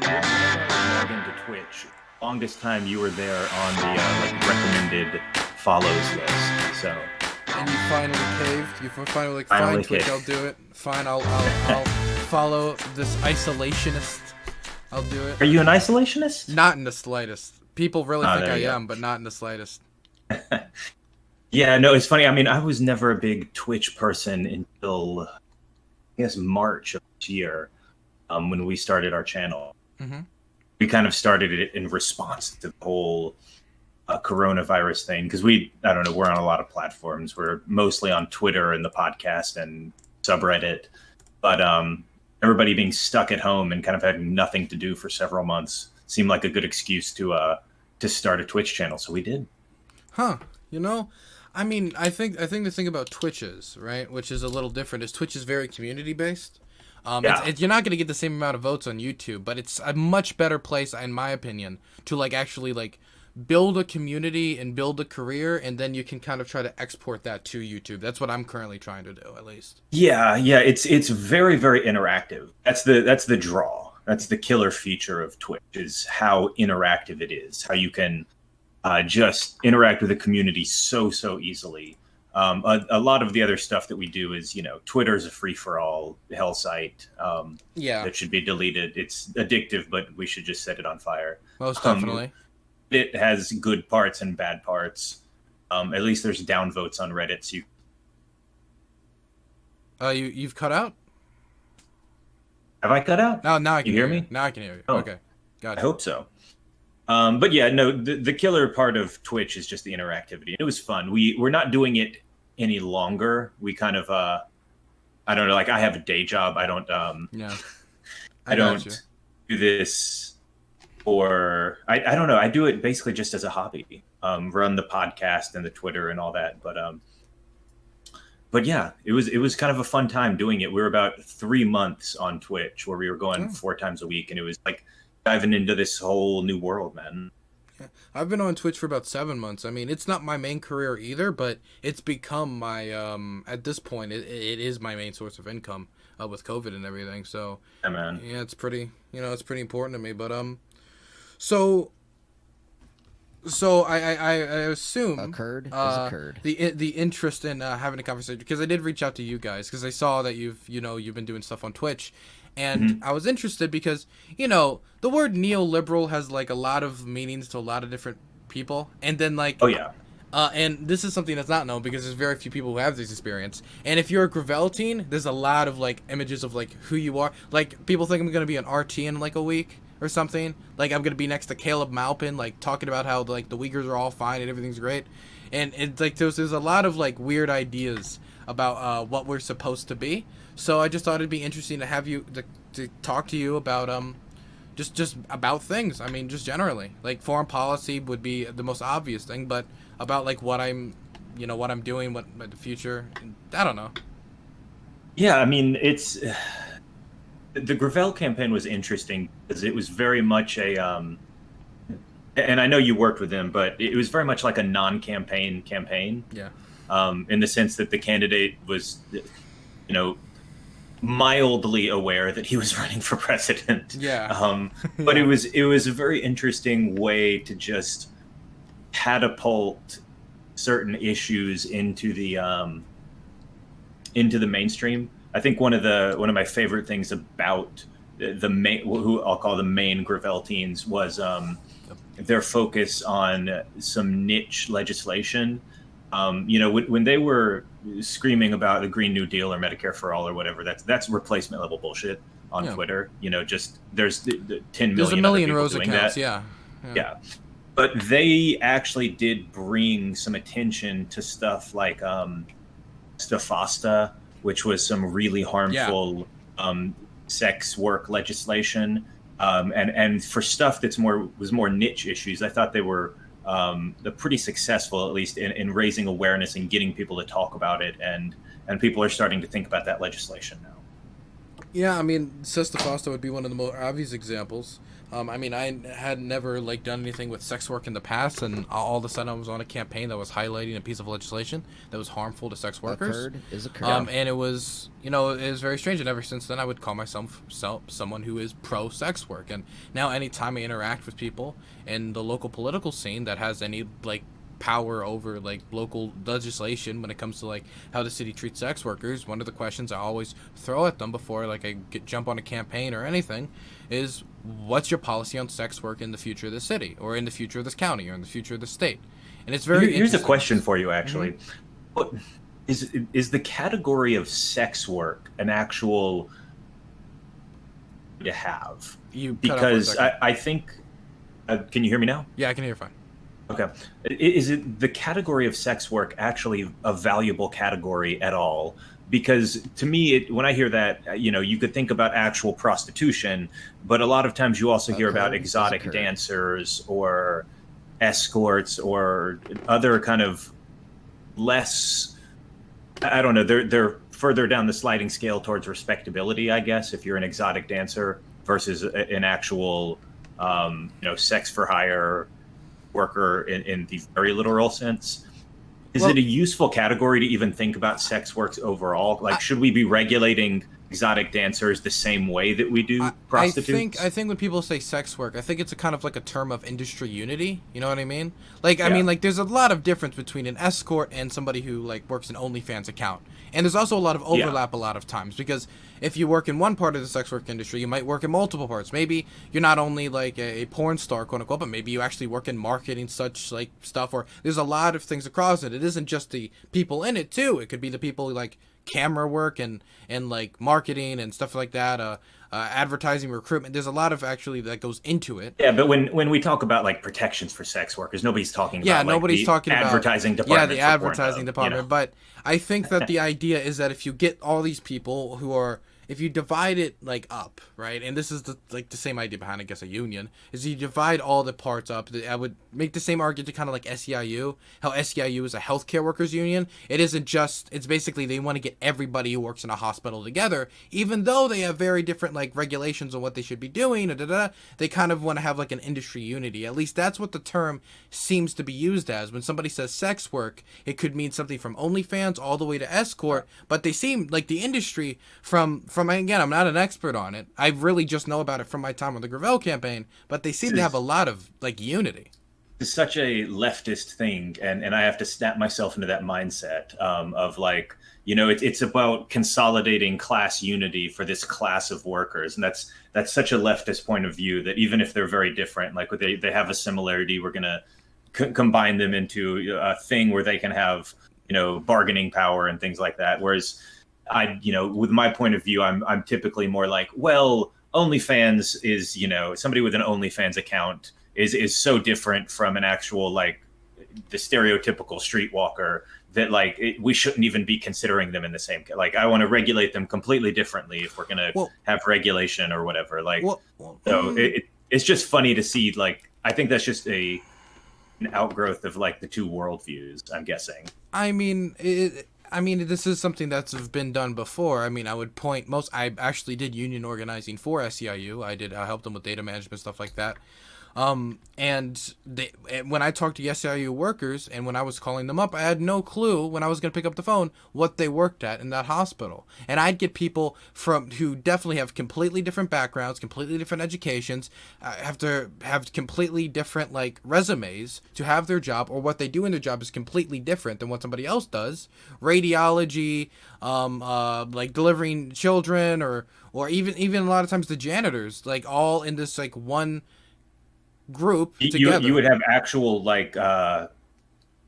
whenever I log into Twitch, longest time you were there on the recommended follows list. So And you finally caved. You finally like, fine, finally Twitch, caved. I'll do it. Fine, I'll follow this isolationist. I'll do it. Are you an isolationist? Not in the slightest. People really Oh, think there I you go. am, but not in the slightest. Yeah, no, it's funny. I mean, I was never a big Twitch person until I guess March of this year, when we started our channel. Mm-hmm. We kind of started it in response to the whole coronavirus thing because I don't know, we're on a lot of platforms. We're mostly on Twitter and the podcast and subreddit, but everybody being stuck at home and kind of having nothing to do for several months seemed like a good excuse to start a Twitch channel. So we did. Huh. You know, I mean, I think the thing about Twitch is, right, which is a little different, is Twitch is very community based. Yeah. You're not going to get the same amount of votes on YouTube, but it's a much better place, in my opinion, to like actually like build a community and build a career, and then you can kind of try to export that to YouTube. That's what I'm currently trying to do, at least. Yeah, it's very very interactive. That's the draw. That's the killer feature of Twitch is how interactive it is. How you can just interact with the community so easily. A lot of the other stuff that we do is, Twitter's a free for all hell site Yeah, that should be deleted. It's addictive, but we should just set it on fire. most Um, definitely. it has good parts and bad parts. At least there's downvotes on Reddit, so You've cut out? have I cut out? Now I can You hear hear you. me? Now I can hear you. Oh, Okay, I gotcha. hope so. But yeah, no, the killer part of Twitch is just the interactivity. It was fun. We're not doing it any longer. We kind of I don't know, like I have a day job. Yeah, I got you. don't do this for I don't know. I do it basically just as a hobby. Run the podcast and the Twitter and all that. But yeah, it was kind of a fun time doing it. We were about 3 months on Twitch where we were going Oh. 4 times a week, and it was like diving into this whole new world, man. I've been on Twitch for about 7 months. I mean, it's not my main career either, but it's become my at this point it is my main source of income with COVID and everything. So Yeah, man. yeah, it's pretty it's pretty important to me. But so I assume Occurred is uh occurred. the interest in having a conversation, because I did reach out to you guys because I saw that you've been doing stuff on Twitch, and I was interested because the word neoliberal has like a lot of meanings to a lot of different people, and then like Oh yeah. and this is something that's not known because there's very few people who have this experience. And if you're a Graveltine, there's a lot of like images of like who you are. Like people think I'm gonna be an RT in like a week or something. Like I'm gonna be next to Caleb Maupin, like talking about how like the Uyghurs are all fine and everything's great. And it's like there's a lot of like weird ideas about what we're supposed to be. So I just thought it'd be interesting to have you to talk to you about just about things. I mean, just generally, like foreign policy would be the most obvious thing, but about like what I'm, what I'm doing, what the future. I don't know. Yeah, I mean, it's the Gravel campaign was interesting because it was very much and I know you worked with him, but it was very much like a non-campaign campaign, Yeah. in the sense that the candidate was, mildly aware that he was running for president. Yeah. But it was a very interesting way to just catapult certain issues into the mainstream. I think one of my favorite things about the main, who I'll call the main Graveltines, was their focus on some niche legislation. When they were screaming about the Green New Deal or Medicare for All or whatever, that's replacement level bullshit on Yeah. Twitter. Just there's the 10 million There's a other million people Rose doing accounts. that. Yeah. Yeah. But they actually did bring some attention to stuff like Stafasta, which was some really harmful sex work legislation, and for stuff that's was more niche issues. I thought they were they're pretty successful, at least in raising awareness and getting people to talk about it, and people are starting to think about that legislation now. Yeah, I mean, Sister Foster would be one of the more obvious examples. I mean, I had never like done anything with sex work in the past, and all of a sudden I was on a campaign that was highlighting a piece of legislation that was harmful to sex workers. Occurred is occurred. And it was, it was very strange. And ever since then, I would call myself someone who is pro sex work. And now, anytime I interact with people in the local political scene that has any like power over like local legislation when it comes to like how the city treats sex workers, one of the questions I always throw at them before like I jump on a campaign or anything is, what's your policy on sex work in the future of the city, or in the future of this county, or in the future of the state? And it's very Here's a question for you, actually. Mm-hmm. What is the category of sex work an actual to have? You Because I think, can you hear me now? Yeah, I can hear fine. Okay. Is it the category of sex work actually a valuable category at all? Because to me, when I hear that, you could think about actual prostitution, but a lot of times you also hear about exotic dancers or escorts or other kind of less, I don't know, they're further down the sliding scale towards respectability, I guess, if you're an exotic dancer versus an actual, sex for hire worker in the very literal sense. Is it a useful category to even think about sex works overall? Like, should we be regulating exotic dancers the same way that we do prostitutes? I think when people say sex work, I think it's a kind of like a term of industry unity. You know what I mean? Like, I mean, like, there's a lot of difference between an escort and somebody who like works an OnlyFans account. And there's also a lot of overlap a lot of times, because if you work in one part of the sex work industry, you might work in multiple parts. Maybe you're not only like a porn star, quote unquote, but maybe you actually work in marketing, such like stuff, or there's a lot of things across it. It isn't just the people in it too. It could be the people like camera work and like marketing and stuff like that, advertising, recruitment. There's a lot of actually that goes into it. Yeah, but when we talk about like protections for sex workers, nobody's talking about nobody's talking about advertising department. Yeah, the advertising department. But I think that the idea is that if you get all these people who are, if you divide it like up, right, and this is the same idea behind, I guess, a union, is you divide all the parts up. I would make the same argument to kind of like SEIU, how SEIU is a healthcare workers union. It isn't just, it's basically they want to get everybody who works in a hospital together, even though they have very different like regulations on what they should be doing. They kind of want to have like an industry unity. At least that's what the term seems to be used as. When somebody says sex work, it could mean something from OnlyFans all the way to escort, but they seem like the industry from again, I'm not an expert on it. I really just know about it from my time on the Gravel campaign, but they seem to have a lot of like unity. It's such a leftist thing, and I have to snap myself into that mindset of like, it's about consolidating class unity for this class of workers, and that's such a leftist point of view that even if they're very different, like they have a similarity, we're gonna combine them into a thing where they can have bargaining power and things like that. Whereas with my point of view, I'm typically more like, well, OnlyFans is, somebody with an OnlyFans account is so different from an actual, like, the stereotypical streetwalker that, like, we shouldn't even be considering them in the same, like, I want to regulate them completely differently if we're going to have regulation or whatever. Like, it's just funny to see, like, I think that's just an outgrowth of, like, the two worldviews, I'm guessing. I mean, this is something that's been done before. I mean, I would point I actually did union organizing for SEIU. I helped them with data management, stuff like that. And when I talked to SEIU workers and when I was calling them up, I had no clue when I was going to pick up the phone what they worked at in that hospital. And I'd get people who definitely have completely different backgrounds, completely different educations, have to have completely different like resumes to have their job, or what they do in their job is completely different than what somebody else does. Radiology, like delivering children, or even a lot of times the janitors, like all in this like one group together. You would have actual like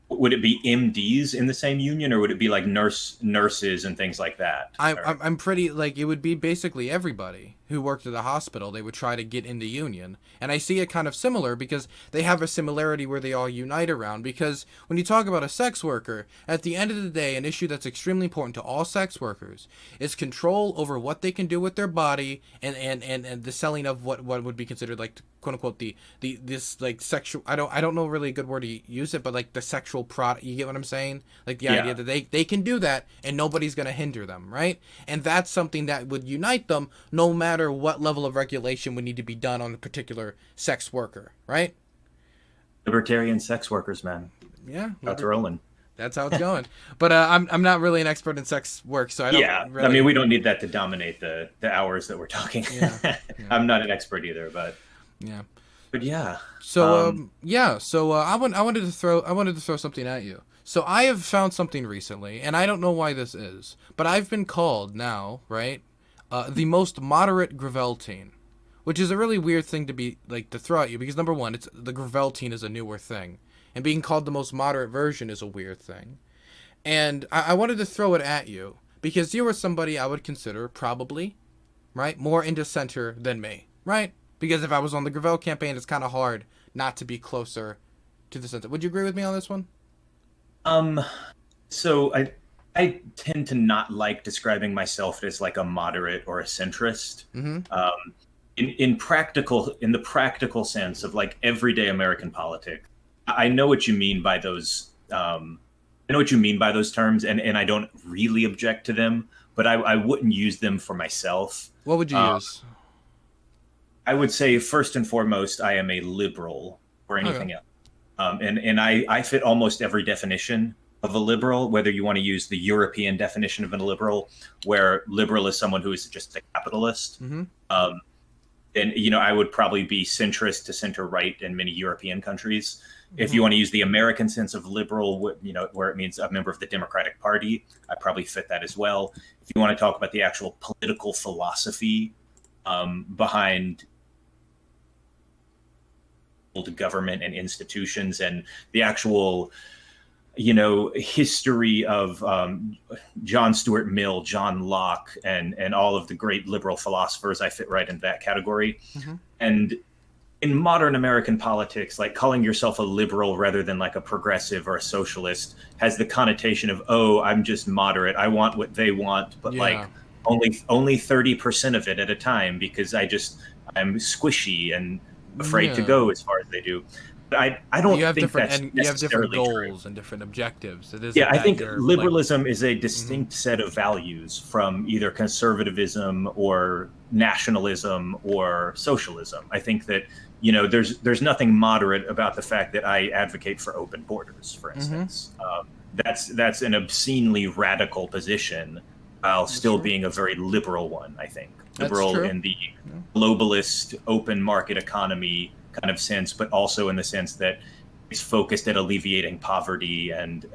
would it be MDs in the same union, or would it be like nurses and things like that? I'm pretty like, it would be basically everybody. who worked at the hospital, they would try to get in the union. And I see it kind of similar because they have a similarity where they all unite around. Because when you talk about a sex worker, at the end of the day, an issue that's extremely important to all sex workers is control over what they can do with their body and the selling of what would be considered like, quote unquote, this like sexual, I don't know really a good word to use it, but like the sexual product, you get what I'm saying? Like the idea that they can do that and nobody's going to hinder them, right? And that's something that would unite them no matter what level of regulation would need to be done on a particular sex worker, right? Libertarian sex workers, man. Yeah. That's rolling. That's how it's going. But I'm not really an expert in sex work, so I don't really... I mean, we don't need that to dominate the hours that we're talking. Yeah. I'm not an expert either, but... Yeah. But yeah. So, I wanted to throw something at you. So I have found something recently, and I don't know why this is, but I've been called now, right, the most moderate Graveltine, which is a really weird thing to be like to throw at you because number one, it's the Graveltine is a newer thing, and being called the most moderate version is a weird thing, and I wanted to throw it at you because you are somebody I would consider probably, right, more into center than me, right? Because if I was on the Gravel campaign, it's kind of hard not to be closer to the center. Would you agree with me on this one? So I tend to not like describing myself as like a moderate or a centrist. Mm-hmm. In the practical sense of like everyday American politics, I know what you mean by those. I know what you mean by those terms, and I don't really object to them, but I wouldn't use them for myself. What would you use? I would say first and foremost, I am a liberal or anything else. And I fit almost every definition of a liberal, whether you want to use the European definition of a liberal, where liberal is someone who is just a capitalist. Mm-hmm. And, I would probably be centrist to center right in many European countries. Mm-hmm. If you want to use the American sense of liberal, where it means a member of the Democratic Party, I probably fit that as well. If you want to talk about the actual political philosophy behind government and institutions and the actual history of John Stuart Mill, John Locke, and all of the great liberal philosophers, I fit right into that category. Mm-hmm. And in modern American politics, like calling yourself a liberal rather than like a progressive or a socialist has the connotation of, oh, I'm just moderate, I want what they want, but like only 30% of it at a time because I'm squishy and afraid to go as far as they do. But I don't think that's necessarily you have different goals true. And different objectives. I think liberalism is a distinct set of values from either conservatism or nationalism or socialism. I think that there's nothing moderate about the fact that I advocate for open borders, for instance. That's an obscenely radical position while still being a very liberal one, I think. Liberal in the globalist open market economy kind of sense, but also in the sense that it's focused at alleviating poverty and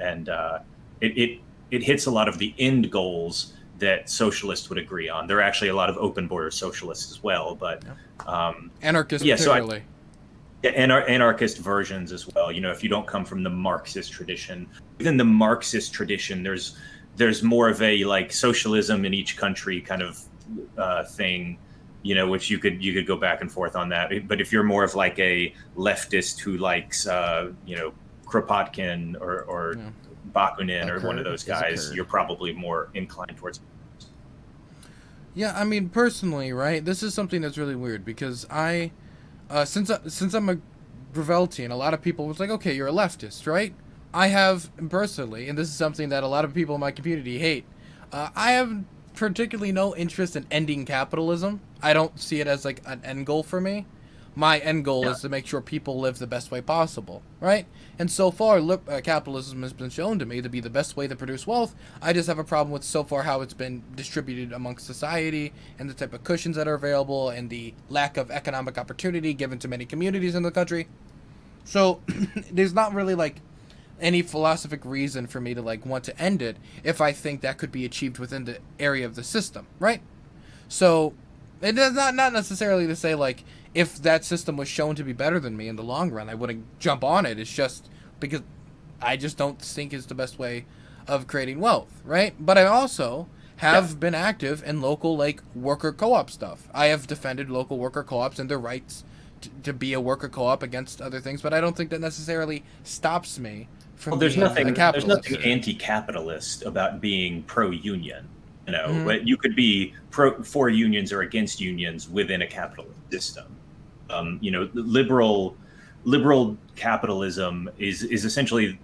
it hits a lot of the end goals that socialists would agree on. There are actually a lot of open border socialists as well, but anarchists particularly. Anarchist versions as well. If you don't come from the Marxist tradition, within the Marxist tradition, there's more of a like socialism in each country kind of thing, which you could go back and forth on that. But if you're more of like a leftist who likes, Kropotkin or Bakunin or one of those guys, you're probably more inclined towards. Yeah, I mean, personally, right? This is something that's really weird because I, since I'm a Graveltian, a lot of people was like, okay, you're a leftist, right? I have personally, and this is something that a lot of people in my community hate, I have particularly no interest in ending capitalism. I don't see it as like an end goal for me. My end goal is to make sure people live the best way possible, right? And so far, capitalism has been shown to me to be the best way to produce wealth. I just have a problem with so far how it's been distributed amongst society and the type of cushions that are available and the lack of economic opportunity given to many communities in the country. So there's not really like any philosophic reason for me to like want to end it if I think that could be achieved within the area of the system, right? So it is not necessarily to say like if that system was shown to be better than me in the long run, I wouldn't jump on it. It's just because I just don't think it's the best way of creating wealth, right? But I also have been active in local like worker co-op stuff. I have defended local worker co-ops and their rights to be a worker co-op against other things, but I don't think that necessarily stops me from Well, there's being a nothing capitalist. anti-capitalist about being pro-union. Mm-hmm. But you could be for unions or against unions within a capitalist system. Liberal capitalism is essentially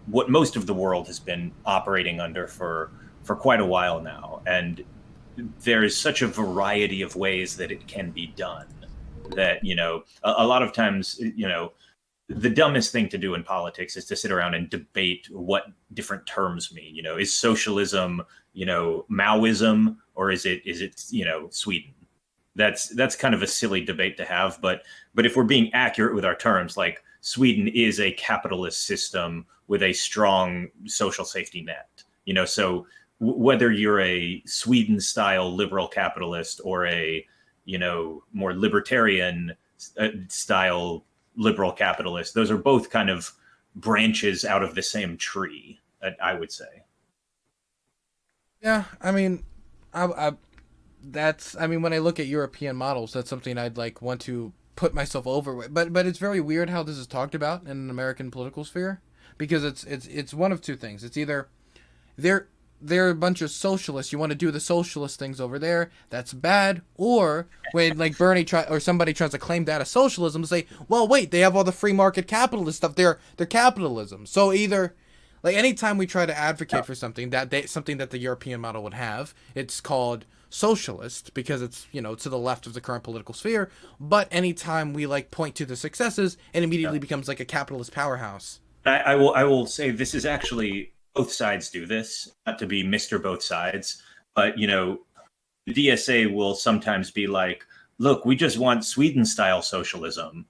what most of the world has been operating under for quite a while now, and there is such a variety of ways that it can be done that a lot of times the dumbest thing to do in politics is to sit around and debate what different terms mean. Is socialism Maoism, or is it Sweden? That's kind of a silly debate to have, but if we're being accurate with our terms, like Sweden is a capitalist system with a strong social safety net. So whether you're a Sweden style liberal capitalist or a more libertarian style liberal capitalist, those are both kind of branches out of the same tree, I would say. Yeah, I mean, when I look at European models, that's something I'd like want to put myself over with. But it's very weird how this is talked about in an American political sphere, because it's one of two things. It's either they're a bunch of socialists. You want to do the socialist things over there. That's bad. Or when like Bernie or somebody tries to claim that as socialism, say, well, wait, they have all the free market capitalist stuff. They're capitalism. So either like anytime we try to advocate for something something that the European model would have, it's called socialist because it's to the left of the current political sphere. But anytime we like point to the successes, it immediately becomes like a capitalist powerhouse. I will say this is actually, both sides do this, not to be Mr. Both Sides, but the DSA will sometimes be like, look, we just want Sweden style socialism,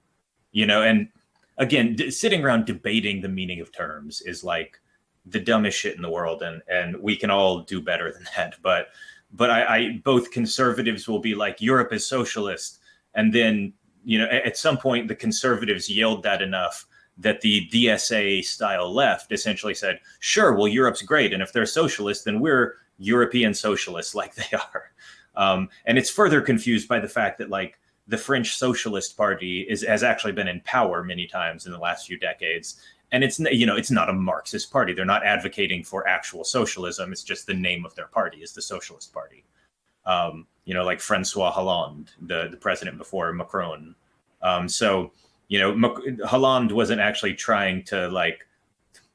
and again, sitting around debating the meaning of terms is like the dumbest shit in the world, and we can all do better than that. But I both conservatives will be like, Europe is socialist, and then at some point the conservatives yelled that enough that the DSA style left essentially said, sure, well, Europe's great, and if they're socialist, then we're European socialists like they are. And it's further confused by the fact that like the French Socialist Party has actually been in power many times in the last few decades. And it's not a Marxist party. They're not advocating for actual socialism. It's just the name of their party is the Socialist Party. Like Francois Hollande, the president before Macron. Hollande wasn't actually trying to like,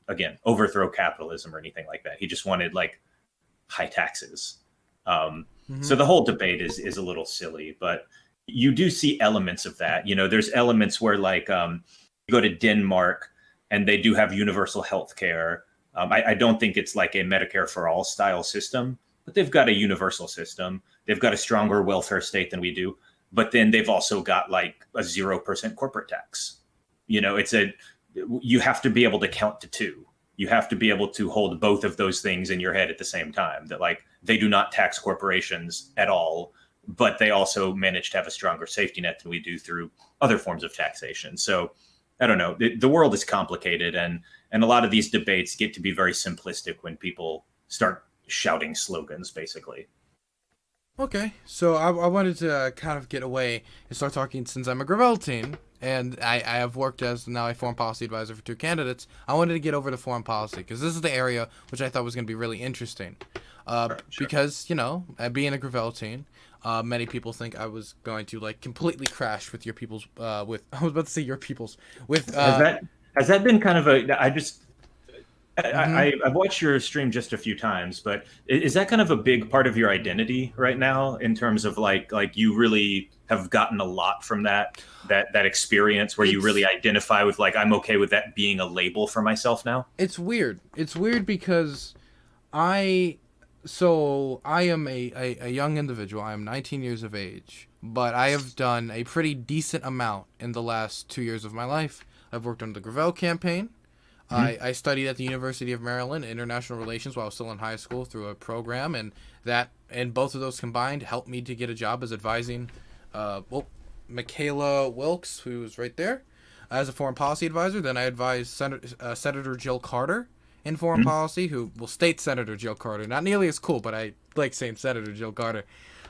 again, overthrow capitalism or anything like that. He just wanted like high taxes. So the whole debate is a little silly, but you do see elements of that. There's elements where like you go to Denmark and they do have universal health care. I don't think it's like a Medicare for all style system, but they've got a universal system. They've got a stronger welfare state than we do. But then they've also got like a 0% corporate tax. You have to be able to count to two. You have to be able to hold both of those things in your head at the same time, that like they do not tax corporations at all, but they also manage to have a stronger safety net than we do through other forms of taxation. So I don't know. The world is complicated, and a lot of these debates get to be very simplistic when people start shouting slogans, basically. Okay, so I wanted to kind of get away and start talking, since I'm a Graveltine, and I have worked as now a foreign policy advisor for two candidates. I wanted to get over to foreign policy, because this is the area which I thought was going to be really interesting. Sure. Because, being a Graveltine, many people think I was going to, like, completely crash with your people's, I was about to say your people's, with... Has that been kind of I've watched your stream just a few times, but is that kind of a big part of your identity right now, in terms of like you really have gotten a lot from that experience where you really identify with like, I'm okay with that being a label for myself now? It's weird. It's weird because I am a young individual. I am 19 years of age, but I have done a pretty decent amount in the last 2 years of my life. I've worked on the Gravel campaign. I studied at the University of Maryland International Relations while I was still in high school through a program, and both of those combined helped me to get a job as advising Michaela Wilkes, who's right there, as a foreign policy advisor. Then I advised Senator Jill Carter in foreign policy, who, well, State Senator Jill Carter, not nearly as cool, but I like saying Senator Jill Carter.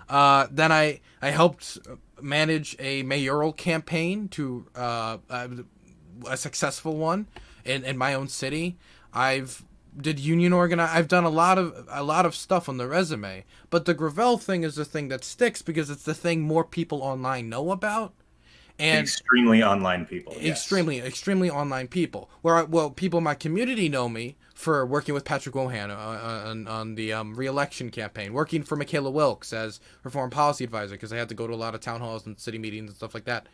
Then I helped manage a mayoral campaign to a successful one in my own city. I've done a lot of stuff on the resume, but the Gravel thing is the thing that sticks because it's the thing more people online know about. And extremely online people. Extremely online people. Well, people in my community know me for working with Patrick Wohan on the re-election campaign, working for Michaela Wilkes as her foreign policy advisor because I had to go to a lot of town halls and city meetings and stuff like that.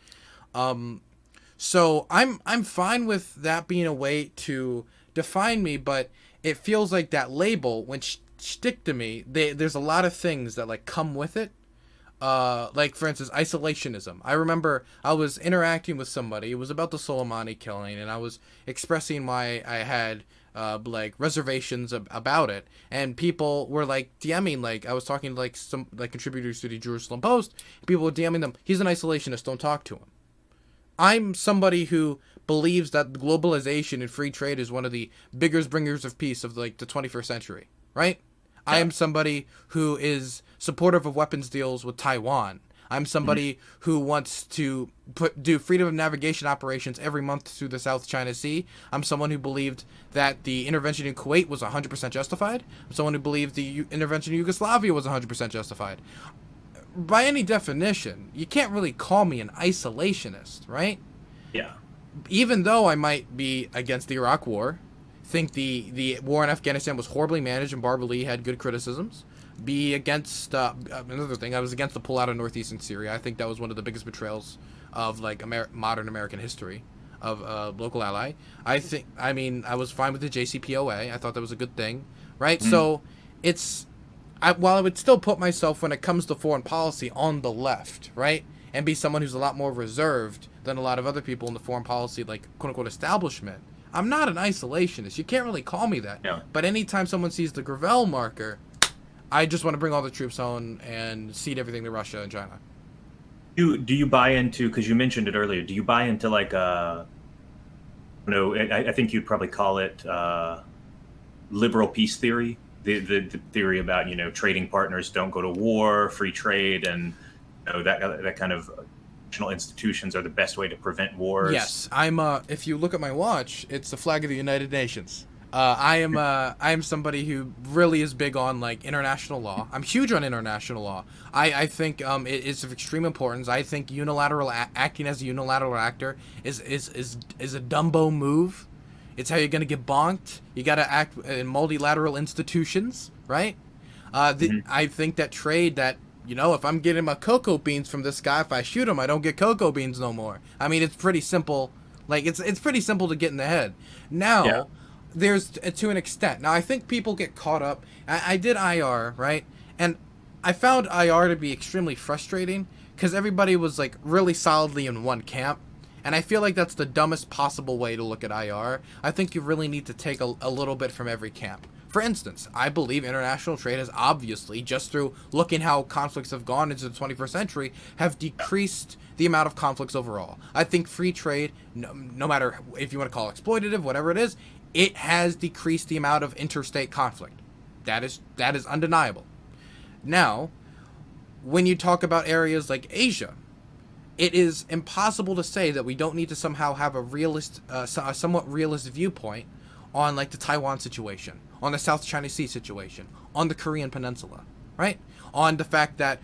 So I'm fine with that being a way to define me, but it feels like that label, when stick to me, there's a lot of things that like come with it. Like for instance, isolationism. I remember I was interacting with somebody. It was about the Soleimani killing, and I was expressing why I had like reservations about it, and people were like DMing. Like I was talking to like some like contributors to the Jerusalem Post. People were DMing them. He's an isolationist. Don't talk to him. I'm somebody who believes that globalization and free trade is one of the biggest bringers of peace of like the 21st century, right? Yeah. I am somebody who is supportive of weapons deals with Taiwan. I'm somebody who wants to do freedom of navigation operations every month through the South China Sea. I'm someone who believed that the intervention in Kuwait was 100% justified. I'm someone who believed the intervention in Yugoslavia was 100% justified. By any definition, you can't really call me an isolationist, right? Yeah. Even though I might be against the Iraq War, think the war in Afghanistan was horribly managed and Barbara Lee had good criticisms, be against another thing, I was against the pullout of northeastern Syria. I think that was one of the biggest betrayals of like modern American history of a local ally. I was fine with the JCPOA. I thought that was a good thing, right? So while I would still put myself, when it comes to foreign policy, on the left, right, and be someone who's a lot more reserved than a lot of other people in the foreign policy, like, quote-unquote, establishment, I'm not an isolationist. You can't really call me that. Yeah. But anytime someone sees the Gravel marker, I just want to bring all the troops home and cede everything to Russia and China. Do you buy into, because you mentioned it earlier, do you buy into, like, I think you'd probably call it liberal peace theory? The theory about, trading partners don't go to war, free trade, and that kind of national institutions are the best way to prevent wars. Yes, I'm. If you look at my watch, it's the flag of the United Nations. I am somebody who really is big on like international law. I'm huge on international law. I think it is of extreme importance. I think unilateral acting as a unilateral actor is a Dumbo move. It's how you're going to get bonked. You got to act in multilateral institutions, right? I think that trade that, if I'm getting my cocoa beans from this guy, if I shoot him, I don't get cocoa beans no more. I mean, it's pretty simple. Like, it's pretty simple to get in the head. Now, there's, to an extent. Now, I think people get caught up. I did IR, right? And I found IR to be extremely frustrating because everybody was, like, really solidly in one camp. And I feel like that's the dumbest possible way to look at IR. I think you really need to take a little bit from every camp. For instance, I believe international trade has obviously, just through looking how conflicts have gone into the 21st century, have decreased the amount of conflicts overall. I think free trade, no matter if you want to call it exploitative, whatever it is, it has decreased the amount of interstate conflict. That is undeniable. Now, when you talk about areas like Asia, it is impossible to say that we don't need to somehow have a somewhat realist viewpoint on like the Taiwan situation, on the South China Sea situation, on the Korean Peninsula, right? On the fact that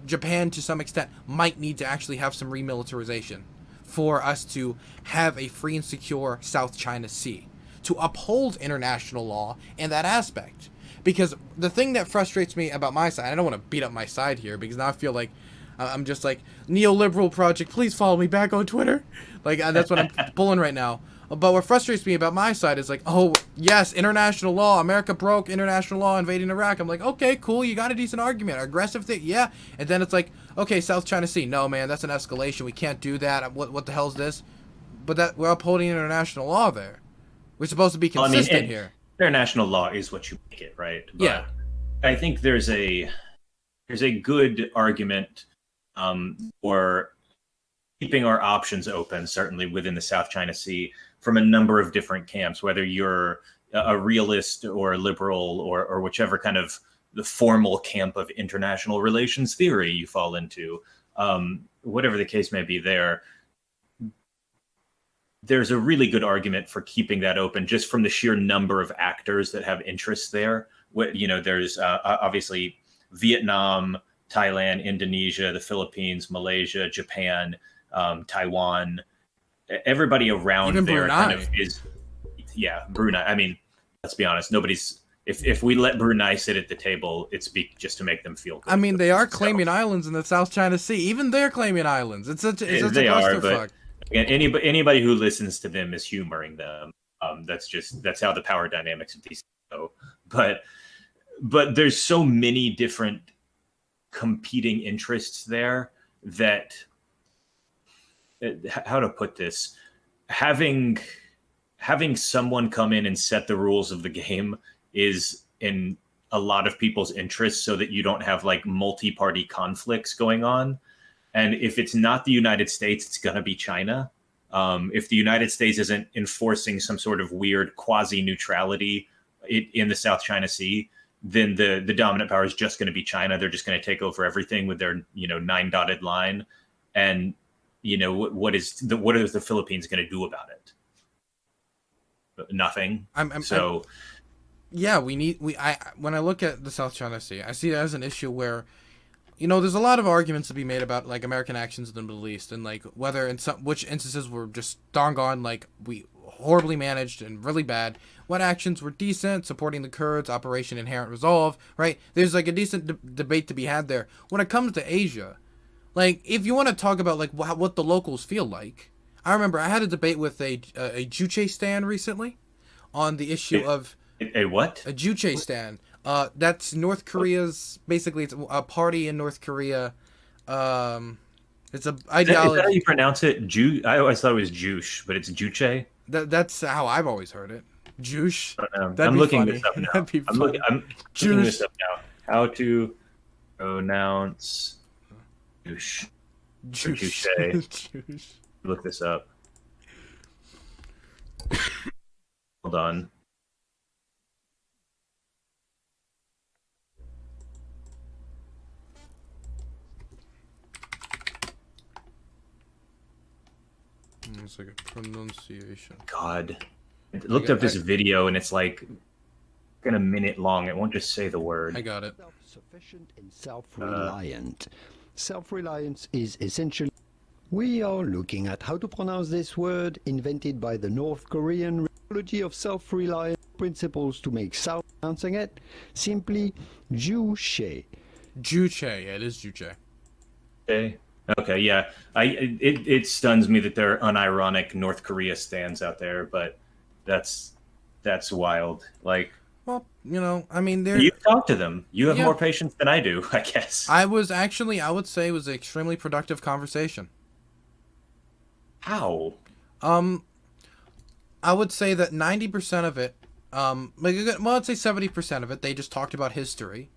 Japan to some extent might need to actually have some remilitarization for us to have a free and secure South China Sea, to uphold international law in that aspect. Because the thing that frustrates me about my side, I don't want to beat up my side here because now I feel like I'm just like, Neoliberal Project, please follow me back on Twitter. Like, that's what I'm pulling right now. But what frustrates me about my side is like, oh, yes, international law. America broke international law invading Iraq. I'm like, okay, cool. You got a decent argument. Aggressive thing. Yeah. And then it's like, okay, South China Sea. No, man, that's an escalation. We can't do that. What the hell is this? But that we're upholding international law there. We're supposed to be consistent here. International law is what you make it, right? But yeah. I think there's a good argument or keeping our options open, certainly within the South China Sea, from a number of different camps, whether you're a realist or a liberal or whichever kind of the formal camp of international relations theory you fall into, whatever the case may be there's a really good argument for keeping that open just from the sheer number of actors that have interests there. There's obviously Vietnam, Thailand, Indonesia, the Philippines, Malaysia, Japan, Taiwan, everybody around even there Brunei. kind of is, Brunei. I mean, let's be honest, if we let Brunei sit at the table, it's just to make them feel good. I mean, they are claiming islands in the South China Sea. Even they're claiming islands. It's such a clusterfuck. Again, anybody who listens to them is humoring them. That's how the power dynamics of these go. But there's so many different competing interests there that, how to put this, having someone come in and set the rules of the game is in a lot of people's interests, so that you don't have like multi-party conflicts going on. And if it's not the United States, it's going to be China. If the United States isn't enforcing some sort of weird quasi-neutrality in the South China Sea, then the dominant power is just going to be China. They're just going to take over everything with their 9-dotted line. And what are the Philippines going to do about it? Nothing. When I look at the South China Sea, I see it as an issue where, there's a lot of arguments to be made about like American actions in the Middle East, and like whether which instances were just darn gone, like we horribly managed and really bad. What actions were decent, supporting the Kurds, Operation Inherent Resolve, right? There's like a decent debate to be had there. When it comes to Asia, like if you want to talk about like what the locals feel like, I remember I had a debate with a Juche stan recently on the issue of a what? A Juche stan. That's North Korea's, basically it's a party in North Korea. It's a ideology. Is that how you pronounce it? I always thought it was Juche, but it's Juche. That's how I've always heard it. Juche. I'm looking this up now. I'm looking this up now. How to pronounce Juche? Juche. Look this up. Hold on. It's like a pronunciation. God. I looked up this video and it's like a minute long. It won't just say the word. I got it. Self-sufficient and self-reliant. Self-reliance is essentially... We are looking at how to pronounce this word invented by the North Korean Mythology of self-reliance principles to make South pronouncing it simply Juche. Juche, yeah, it is Juche. Okay, yeah. It stuns me that there are unironic North Korea stands out there, but that's wild. Like, well, I mean, you've talked to them. You have more patience than I do, I guess. I would say it was an extremely productive conversation. How? I would say that 90% of it, I'd say 70% of it, they just talked about history.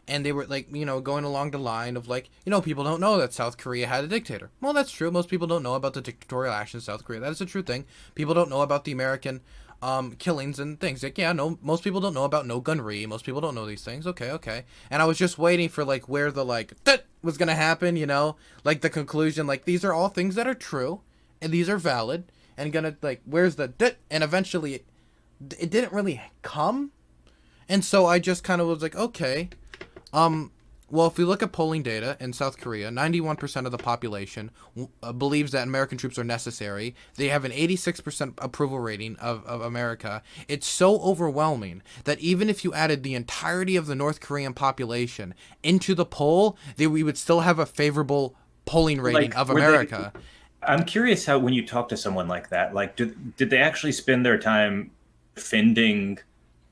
And they were like, going along the line of like, people don't know that South Korea had a dictator. Well, that's true. Most people don't know about the dictatorial actions of South Korea. That is a true thing. People don't know about the American killings and things. Like, most people don't know about no gunry. Most people don't know these things. Okay. And I was just waiting for like where the like that was gonna happen. Like the conclusion. Like these are all things that are true, and these are valid, and gonna like where's the that? And eventually, it didn't really come, and so I just kind of was like, okay. Well, if we look at polling data in South Korea, 91% of the population believes that American troops are necessary. They have an 86% approval rating of America. It's so overwhelming that even if you added the entirety of the North Korean population into the poll, we would still have a favorable polling rating of America. I'm curious how, when you talk to someone like that, like, did they actually spend their time defending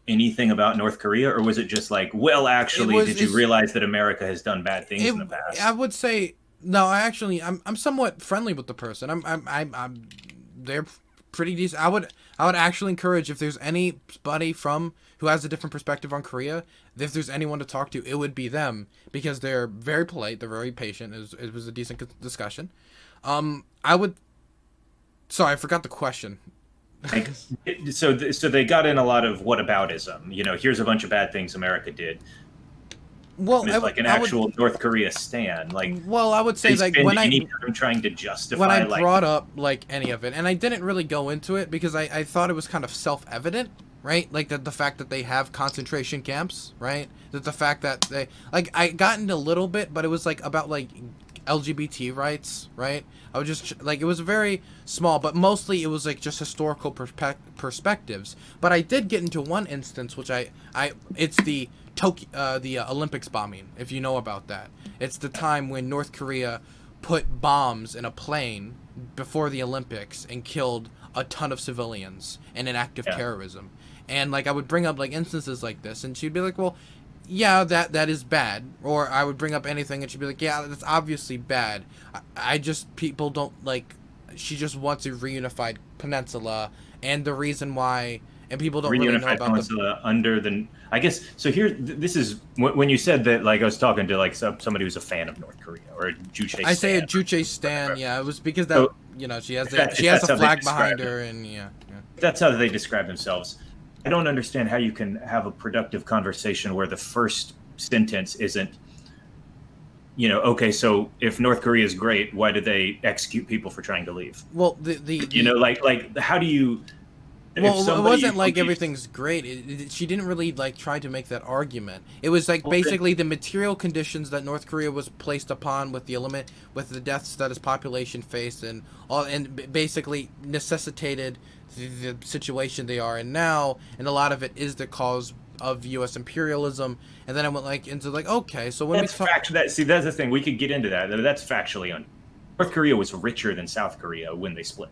anything about North Korea, or was it just like, well, actually, did you realize that America has done bad things in the past? I would say no. I'm somewhat friendly with the person. They're pretty decent. I would actually encourage, if there's anybody who has a different perspective on Korea, if there's anyone to talk to, it would be them, because they're very polite, they're very patient. It was a decent discussion. I would. Sorry, I forgot the question. Like, so they got in a lot of whataboutism. You know, here's a bunch of bad things America did. Well, It's like an actual North Korea stand. Like, well, I would say like when I'm trying to justify when I like, brought up like any of it, and I didn't really go into it because I thought it was kind of self-evident, right? Like the fact that they have concentration camps, right? That the fact that they like I got into a little bit, but it was like about like LGBT rights, right? I was just like it was very small, but mostly it was like just historical perspectives. But I did get into one instance, which it's the Olympics bombing, if you know about that. It's the time when North Korea put bombs in a plane before the Olympics and killed a ton of civilians in an act of terrorism. And like I would bring up like instances like this, and she'd be like, "Well, yeah, that is bad." Or I would bring up anything, and she'd be like, "Yeah, that's obviously bad. I just people don't like." She just wants a reunified peninsula, and the reason why, and people don't really know about peninsula under the. I guess so. Here, this is when you said that. Like I was talking to like somebody who's a fan of North Korea or a Juche. I say a Juche stan. Yeah, it was because that she has a flag behind her, and yeah. That's how they describe themselves. I don't understand how you can have a productive conversation where the first sentence isn't, okay, so if North Korea is great, why did they execute people for trying to leave? Well, like how do you? Well, it wasn't like everything's great. She didn't really like try to make that argument. It was like basically the material conditions that North Korea was placed upon with the deaths that its population faced, and basically necessitated the situation they are in now, and a lot of it is the cause of U.S. imperialism. And then I went like into like, okay, so when that's the thing, we could get into that. That's factually on. North Korea was richer than South Korea when they split.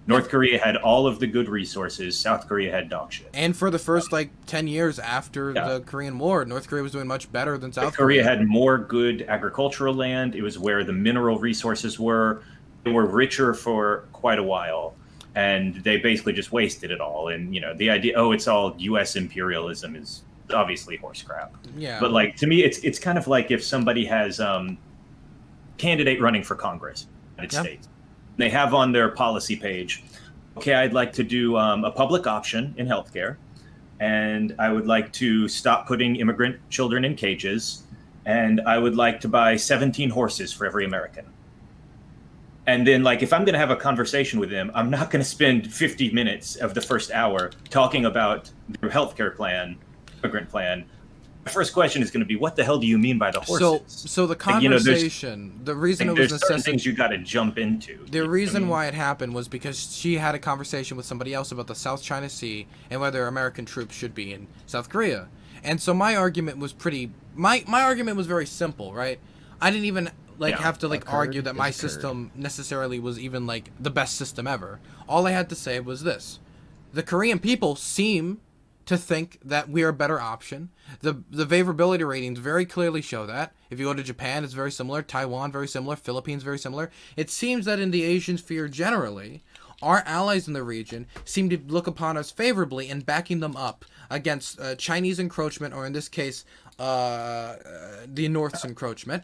North Korea had all of the good resources. South Korea had dog shit. And for the first 10 years after the Korean War, North Korea was doing much better than South Korea. Had more good agricultural land. It was where the mineral resources were. They were richer for quite a while. And they basically just wasted it all. And, the idea, it's all U.S. imperialism is obviously horse crap. Yeah. But, like, to me, it's kind of like if somebody has candidate running for Congress in the United States. They have on their policy page, okay, I'd like to do a public option in healthcare. And I would like to stop putting immigrant children in cages. And I would like to buy 17 horses for every American. And then, like, if I'm going to have a conversation with them, I'm not going to spend 50 minutes of the first hour talking about their healthcare plan, immigrant plan. My first question is going to be, what the hell do you mean by the horses? So the conversation, the reason it was certain things you got to jump into. The reason why it happened was because she had a conversation with somebody else about the South China Sea and whether American troops should be in South Korea. And so my argument was my argument was very simple, right? I didn't even have to argue that my system necessarily was even the best system ever. All I had to say was this: the Korean people seem to think that we are a better option. The favorability ratings very clearly show that. If you go to Japan, it's very similar. Taiwan, very similar. Philippines, very similar. It seems that in the Asian sphere generally, our allies in the region seem to look upon us favorably in backing them up against Chinese encroachment, or in this case, the North's encroachment.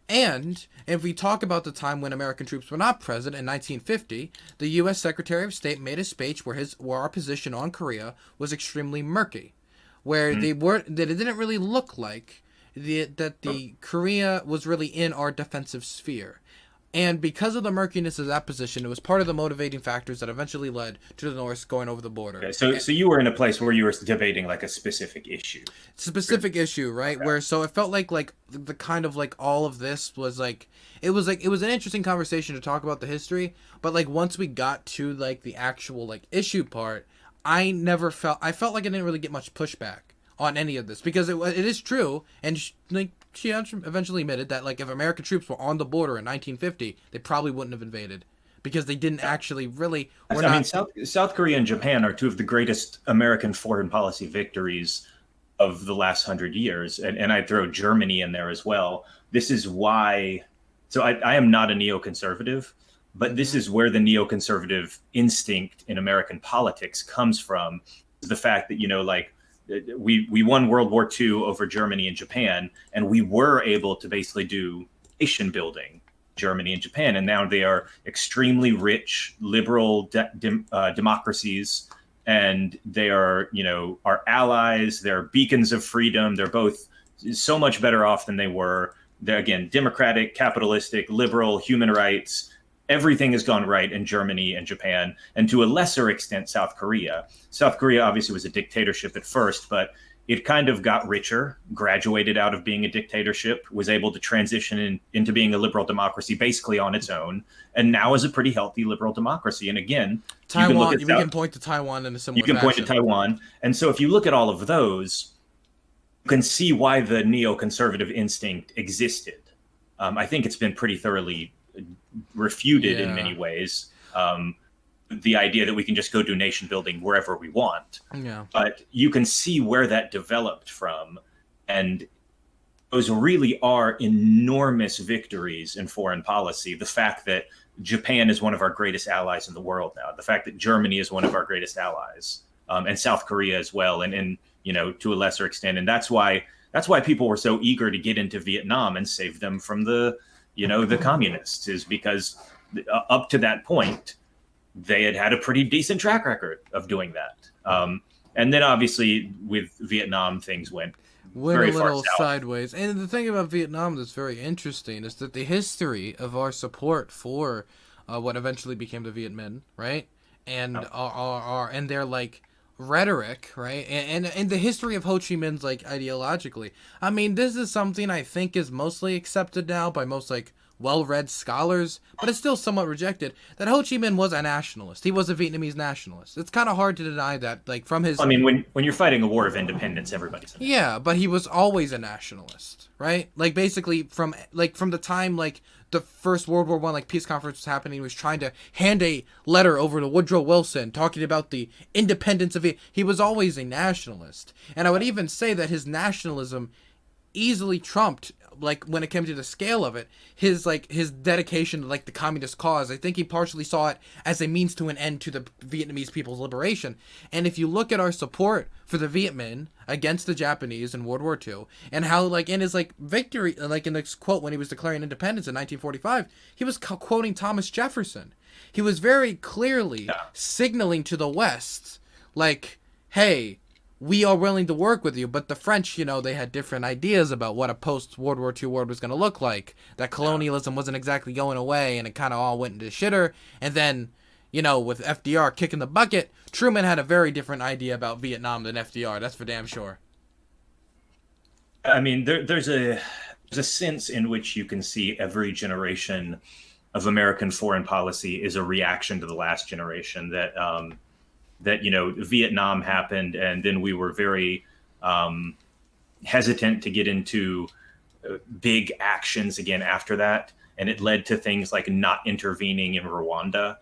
And if we talk about the time when American troops were not present in 1950, the U.S. Secretary of State made a speech where our position on Korea was extremely murky, where that it didn't really look like that the Korea was really in our defensive sphere. And because of the murkiness of that position, it was part of the motivating factors that eventually led to the North going over the border. Okay, so you were in a place where you were debating a specific issue. Specific issue, right? Okay. Where so it felt like the kind of all of this was it was an interesting conversation to talk about the history, but once we got to the actual issue part, I felt like I didn't really get much pushback on any of this, because it is true, and she eventually admitted that if American troops were on the border in 1950, they probably wouldn't have invaded, because they didn't actually really. South Korea and Japan are two of the greatest American foreign policy victories of the last 100 years, and I'd throw Germany in there as well. This is why. So I am not a neoconservative, but this is where the neoconservative instinct in American politics comes from. The fact that we won World War II over Germany and Japan, and we were able to basically do nation building Germany and Japan, and now they are extremely rich, liberal democracies, and they are, our allies. They're beacons of freedom. They're both so much better off than they were. They're, again, democratic, capitalistic, liberal, human rights. Everything has gone right in Germany and Japan, and to a lesser extent, South Korea. South Korea obviously was a dictatorship at first, but it kind of got richer, graduated out of being a dictatorship, was able to transition into being a liberal democracy basically on its own, and now is a pretty healthy liberal democracy. And again, Taiwan, we can point to Taiwan in a similar fashion. point to Taiwan. And so if you look at all of those, you can see why the neoconservative instinct existed. I think it's been pretty thoroughly refuted in many ways. The idea that we can just go do nation building wherever we want. Yeah. But you can see where that developed from. And those really are enormous victories in foreign policy. The fact that Japan is one of our greatest allies in the world now, the fact that Germany is one of our greatest allies, and South Korea as well, and to a lesser extent. And that's why people were so eager to get into Vietnam and save them from the communists, is because up to that point, they had a pretty decent track record of doing that. And then obviously with Vietnam, things went very a little far south. Sideways. And the thing about Vietnam that's very interesting is that the history of our support for what eventually became the Viet Minh, right? And and their rhetoric, right? And the history of Ho Chi Minh's ideologically. I mean, this is something I think is mostly accepted now by most well-read scholars, but it's still somewhat rejected, that Ho Chi Minh was a nationalist. He was a Vietnamese nationalist. It's kind of hard to deny that, from his... I mean, when you're fighting a war of independence, everybody's... Yeah, but he was always a nationalist, right? Basically, from the time, the First World War I, peace conference was happening, he was trying to hand a letter over to Woodrow Wilson, talking about the independence of it. He was always a nationalist. And I would even say that his nationalism easily trumped, when it came to the scale of it, his dedication to the communist cause. I think he partially saw it as a means to an end to the Vietnamese people's liberation. And if you look at our support for the Viet Minh against the Japanese in World War II, and how in his victory, in this quote when he was declaring independence in 1945, he was quoting Thomas Jefferson. He was very clearly signaling to the West, hey, we are willing to work with you. But the French, they had different ideas about what a post-World War II world was going to look like. That colonialism wasn't exactly going away, and it kind of all went into shitter. And then, with FDR kicking the bucket, Truman had a very different idea about Vietnam than FDR. That's for damn sure. I mean, there's a sense in which you can see every generation of American foreign policy is a reaction to the last generation. That Vietnam happened, and then we were very hesitant to get into big actions again after that, and it led to things like not intervening in Rwanda,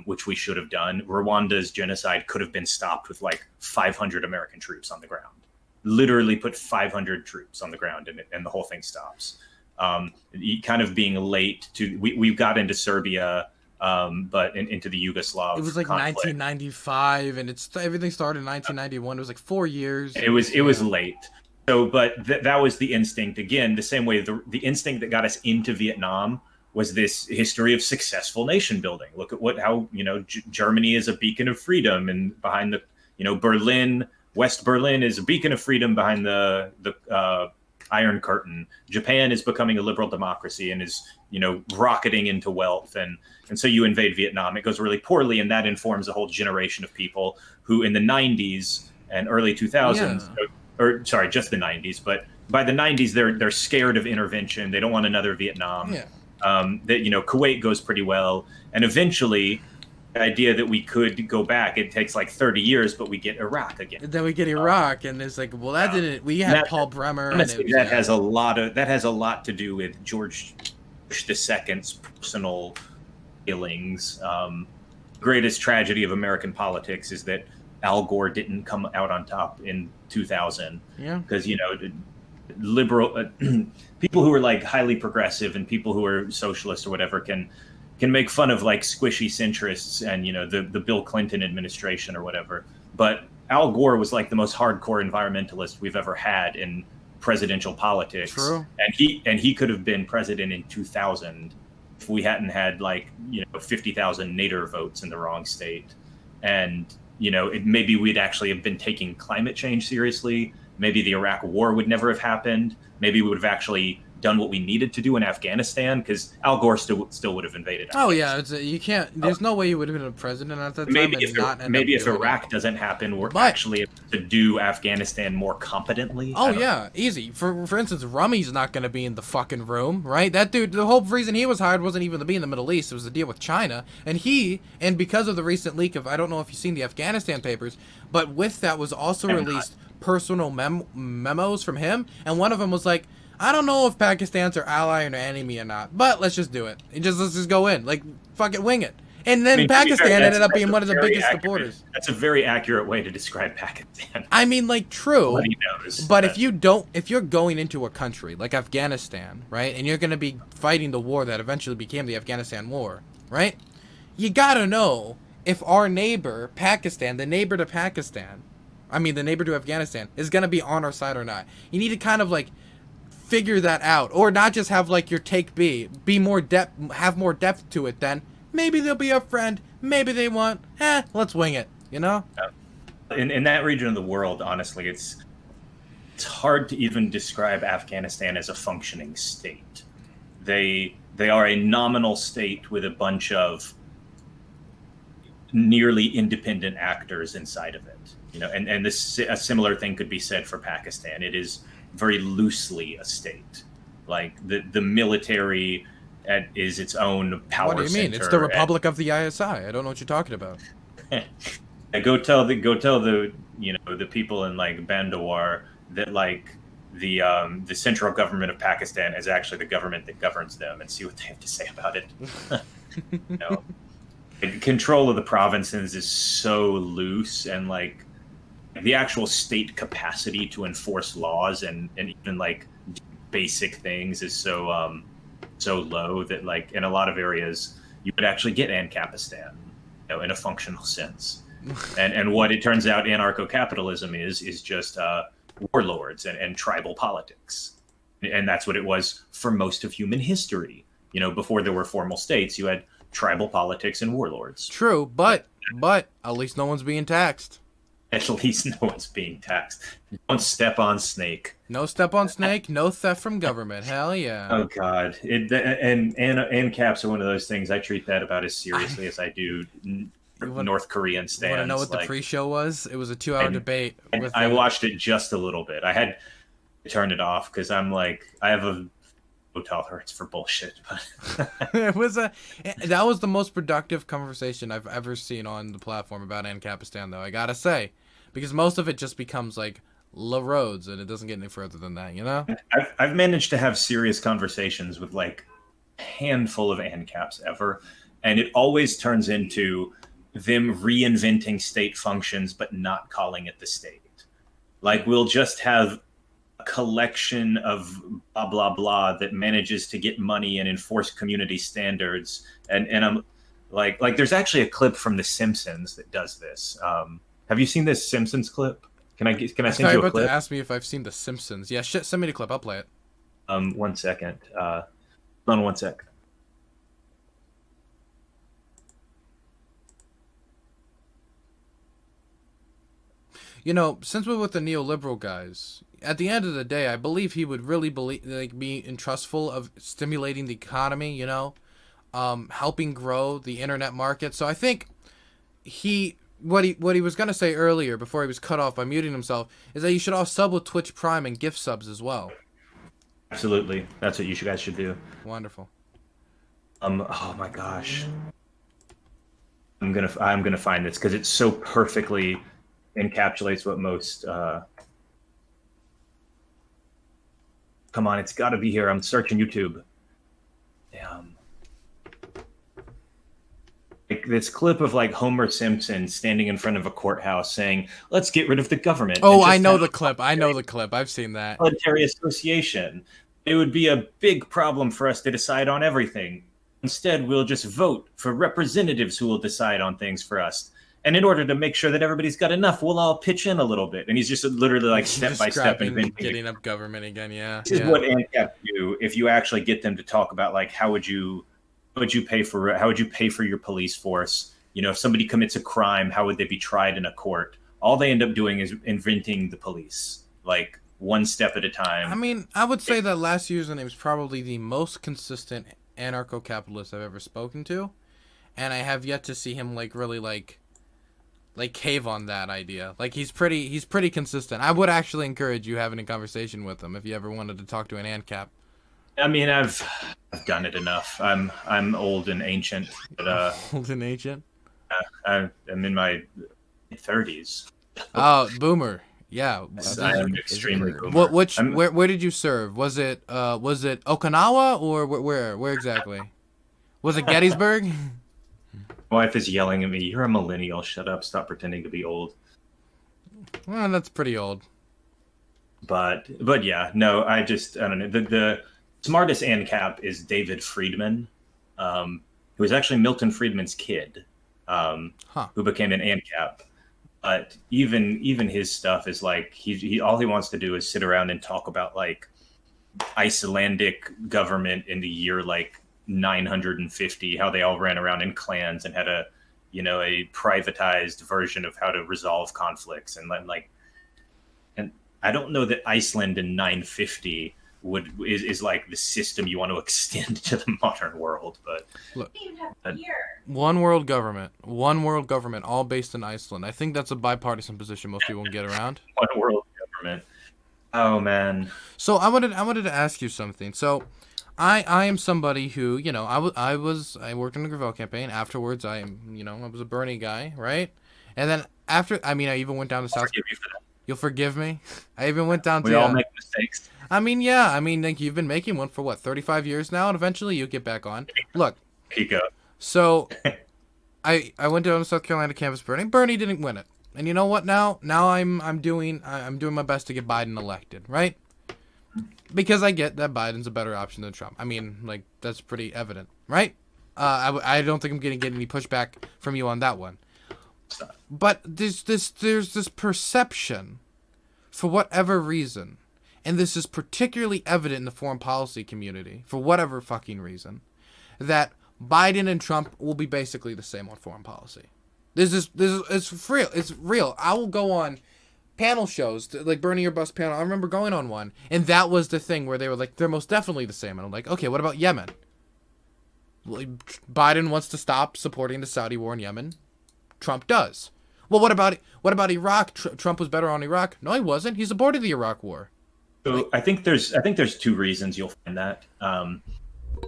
which we should have done. Rwanda's genocide could have been stopped with 500 American troops on the ground. Literally put 500 troops on the ground, and the whole thing stops. Kind of being late to we got into Serbia. But into the Yugoslav. It was conflict. 1995, and everything started in 1991. It was 4 years. It was late. So, but that was the instinct again. The same way the instinct that got us into Vietnam was this history of successful nation building. Look at how Germany is a beacon of freedom, and behind the Berlin, West Berlin is a beacon of freedom behind the Iron Curtain. Japan is becoming a liberal democracy and is rocketing into wealth, and so you invade Vietnam. It goes really poorly, and that informs a whole generation of people who in the 90s and early 2000s, or sorry, just the 90s, but by the 90s they're scared of intervention. They don't want another Vietnam. That Kuwait goes pretty well, and eventually the idea that we could go back, it takes 30 years, but we get Iraq again. Then we get Iraq, and it's well, that didn't. We had Paul Bremer. Honestly, that has a lot to do with George Bush II's personal feelings. Greatest tragedy of American politics is that Al Gore didn't come out on top in 2000. Yeah, because liberal people who are highly progressive and people who are socialists or whatever can make fun of squishy centrists and the Bill Clinton administration or whatever, but Al Gore was the most hardcore environmentalist we've ever had in presidential politics. True. And he could have been president in 2000 if we hadn't had like 50,000 Nader votes in the wrong state, and maybe we'd actually have been taking climate change seriously. Maybe the Iraq War would never have happened. Maybe we would have actually done what we needed to do in Afghanistan, because Al Gore still would have invaded Afghanistan. Oh yeah, you can't. There's no way you would have been a president at that time. Maybe if Iraq doesn't happen, we're actually able to do Afghanistan more competently. Oh yeah, easy. For instance, Rummy's not going to be in the fucking room, right? That dude. The whole reason he was hired wasn't even to be in the Middle East. It was to deal with China, and because of the recent leak of, I don't know if you've seen the Afghanistan papers, but with that was also released personal memos from him, and one of them was like, I don't know if Pakistan's our ally or enemy or not, but let's just do it. Let's just go in. Like, fuck it, wing it. And then Pakistan ended up being one of the biggest supporters. That's a very accurate way to describe Pakistan. I mean, like, true. Nobody knows. But if you're going into a country like Afghanistan, right, and you're going to be fighting the war that eventually became the Afghanistan war, right, you gotta know if our neighbor, Pakistan, the neighbor to Afghanistan, is going to be on our side or not. You need to kind of, like, figure that out, or not just have like your take be more have more depth to it. Then maybe they'll be a friend, maybe they won't. Let's wing it, In that region of the world, honestly, it's hard to even describe Afghanistan as a functioning state. They are a nominal state with a bunch of nearly independent actors inside of it, and a similar thing could be said for Pakistan. It is very loosely a state. Like the military is its own power center. What do you mean? It's the Republic of the ISI. I don't know what you're talking about. Go tell the people in like Bandawar that like the central government of Pakistan is actually the government that governs them, and see what they have to say about it. Control of the provinces is so loose, and like the actual state capacity to enforce laws and even like basic things is so low that like in a lot of areas you would actually get Ancapistan, in a functional sense. and what it turns out anarcho-capitalism is just warlords and tribal politics. And that's what it was for most of human history. Before there were formal states, you had tribal politics and warlords. True, but at least no one's being taxed. At least no one's being taxed. Don't step on snake. No step on snake. No theft from government. Hell yeah. Oh God. And caps are one of those things. I treat that about as seriously as I do North Korean stands. You want to know what the pre-show was? It was a 2-hour debate. I watched it just a little bit. I had to turn it off because I'm like, I have a low tolerance for bullshit. That was the most productive conversation I've ever seen on the platform about Ancapistan, though, I gotta say, because most of it just becomes like La Rhodes, and it doesn't get any further than that, I've managed to have serious conversations with like a handful of ANCAPs ever, and it always turns into them reinventing state functions but not calling it the state. Like, we'll just have a collection of blah blah blah that manages to get money and enforce community standards, and I'm like there's actually a clip from The Simpsons that does this. Have you seen this Simpsons clip? Can I send you a clip? You're about to ask me if I've seen The Simpsons. Yeah, send me the clip. I'll play it. 1 second. Hold on 1 sec. Since we're with the neoliberal guys, at the end of the day, I believe he would really be entrustful of stimulating the economy, helping grow the internet market. So I think what he was going to say earlier before he was cut off by muting himself is that you should all sub with Twitch Prime and gift subs as well. Absolutely. That's what you guys should do. Wonderful. Oh my gosh. I'm gonna find this because it so perfectly encapsulates what most come on, it's got to be here. I'm searching YouTube. Like this clip of like Homer Simpson standing in front of a courthouse saying, "Let's get rid of the government." Oh, I know the clip. I've seen that. Voluntary association. It would be a big problem for us to decide on everything. Instead, we'll just vote for representatives who will decide on things for us. And in order to make sure that everybody's got enough, we'll all pitch in a little bit. And he's just literally like step by step getting up government again. Yeah. This is what ANCAP do if you actually get them to talk about like how would you would you pay for your police force? You know, if somebody commits a crime, how would they be tried in a court? All they end up doing is inventing the police, like one step at a time. I mean, I would say that last username is probably the most consistent anarcho-capitalist I've ever spoken to, and I have yet to see him like really like cave on that idea. Like he's pretty consistent. I would actually encourage you having a conversation with him if you ever wanted to talk to an ANCAP. I mean, I've done it enough. I'm old and ancient, but Old and ancient. I'm in my 30s. Oh, boomer. Yeah, I am extremely boomer. Where did you serve? Was it Okinawa or where exactly? Was it Gettysburg? My wife is yelling at me. You're a millennial. Shut up. Stop pretending to be old. Well, that's pretty old. But yeah, no. I don't know. The smartest ANCAP is David Friedman, who was actually Milton Friedman's kid, who became an ANCAP. But even his stuff is like he all he wants to do is sit around and talk about like Icelandic government in the year like 950, how they all ran around in clans and had a privatized version of how to resolve conflicts, and I don't know that Iceland in 950 is like the system you want to extend to the modern world. But look, one world government, all based in Iceland. I think that's a bipartisan position most people can get around. One world government. Oh man. So I wanted to ask you something. So I am somebody who, I worked in the Gravel campaign. Afterwards, I was a Bernie guy, right? And then after, I even went down to South. Forgive you for that. You'll forgive me? I even went down to. We all make mistakes. Like you've been making one for what, 35 years now, and eventually you'll get back on. Look. Pico. So, I went down to South Carolina campus burning. Bernie didn't win it, and you know what? Now I'm doing my best to get Biden elected, right? Because I get that Biden's a better option than Trump. That's pretty evident, right? I don't think I'm gonna get any pushback from you on that one. But there's this perception, for whatever reason, and this is particularly evident in the foreign policy community, for whatever fucking reason, that Biden and Trump will be basically the same on foreign policy. It's real. It's real. I will go on panel shows, like Bernie or Bust panel. I remember going on one, and that was the thing where they were like, they're most definitely the same. And I'm like, okay, what about Yemen? Biden wants to stop supporting the Saudi war in Yemen. Trump does. Well, what about Iraq? Trump was better on Iraq. No, he wasn't. He supported the Iraq war. So I think there's two reasons you'll find that.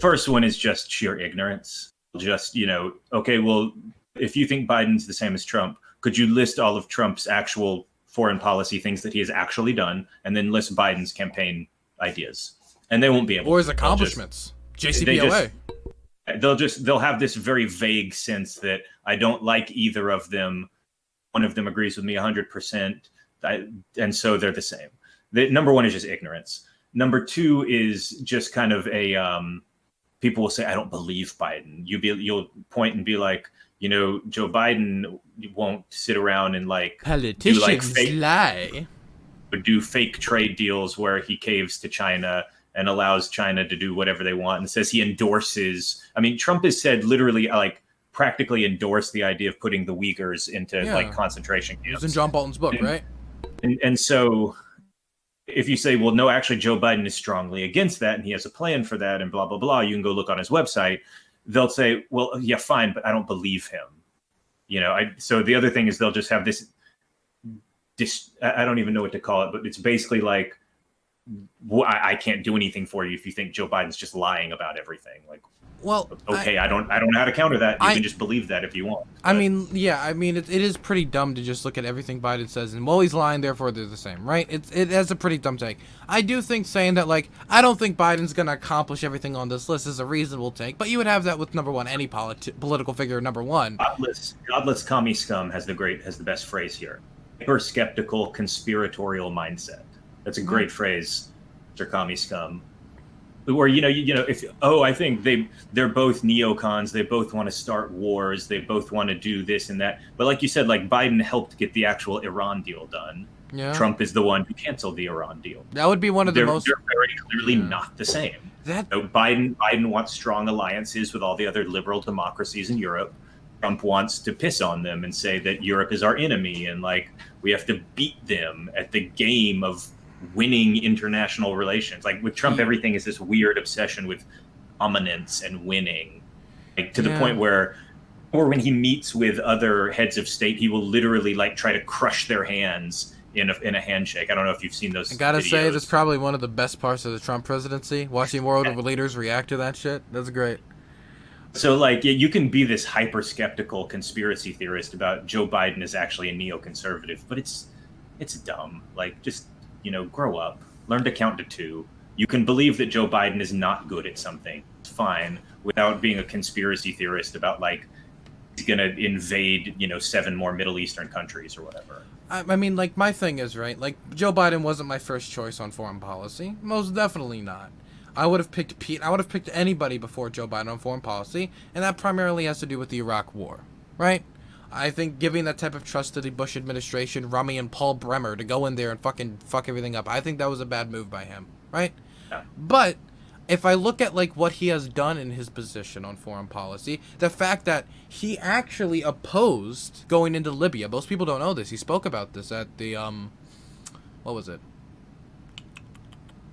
First one is just sheer ignorance. Just, okay, well, if you think Biden's the same as Trump, could you list all of Trump's actual foreign policy things that he has actually done, and then list Biden's campaign ideas? And they won't be able. Or his accomplishments. JCPOA. They'll have this very vague sense that I don't like either of them. One of them agrees with me 100%, and so they're the same. The number one is just ignorance. Number two is just kind of a people will say, I don't believe Biden. You'll point and be like, Joe Biden won't sit around and politicians do fake trade deals where he caves to China and allows China to do whatever they want, and says he endorses. Trump has said literally practically endorsed the idea of putting the Uyghurs into concentration camps. It was in John Bolton's book, right? And so if you say, well, no, actually Joe Biden is strongly against that and he has a plan for that and blah, blah, blah, you can go look on his website. They'll say, well, yeah, fine, but I don't believe him. So the other thing is they'll just have this, I don't even know what to call it, but it's basically like, I can't do anything for you if you think Joe Biden's just lying about everything. Well, okay, I don't know how to counter that. You can just believe that if you want. But. It is pretty dumb to just look at everything Biden says and, well, he's lying, therefore they're the same, right? It has a pretty dumb take. I do think saying that, I don't think Biden's going to accomplish everything on this list is a reasonable take, but you would have that with, number one, any political figure, number one. Godless commie scum has the best phrase here. Hyper skeptical conspiratorial mindset. That's a great phrase, Mr. Commie Scum. Where I think they're both neocons. They both want to start wars. They both want to do this and that. But like you said, Biden helped get the actual Iran deal done. Yeah. Trump is the one who canceled the Iran deal. That would be one of the most. They're very clearly not the same. So Biden wants strong alliances with all the other liberal democracies in Europe. Trump wants to piss on them and say that Europe is our enemy and like we have to beat them at the game of winning international relations. Like with Trump, everything is this weird obsession with dominance and winning, like to the point where, or when he meets with other heads of state, he will literally like try to crush their hands in a handshake. I don't know if you've seen those. I gotta videos. say, that's probably one of the best parts of the Trump presidency. Watching world leaders react to that shit. That's great. So, like, you can be this hyper-skeptical conspiracy theorist about Joe Biden is actually a neoconservative, but it's dumb. Like, just, grow up. Learn to count to 2. You can believe that Joe Biden is not good at something. It's fine, without being a conspiracy theorist about, like, he's going to invade, 7 more Middle Eastern countries or whatever. I mean, like, my thing is, right, like, Joe Biden wasn't my first choice on foreign policy. Most definitely not. I would have picked Pete. I would have picked anybody before Joe Biden on foreign policy, and that primarily has to do with the Iraq War, right? I think giving that type of trust to the Bush administration, Rami and Paul Bremer, to go in there and fucking fuck everything up, I think that was a bad move by him, right? Yeah. But if I look at like what he has done in his position on foreign policy, the fact that he actually opposed going into Libya, most people don't know this. He spoke about this at the what was it?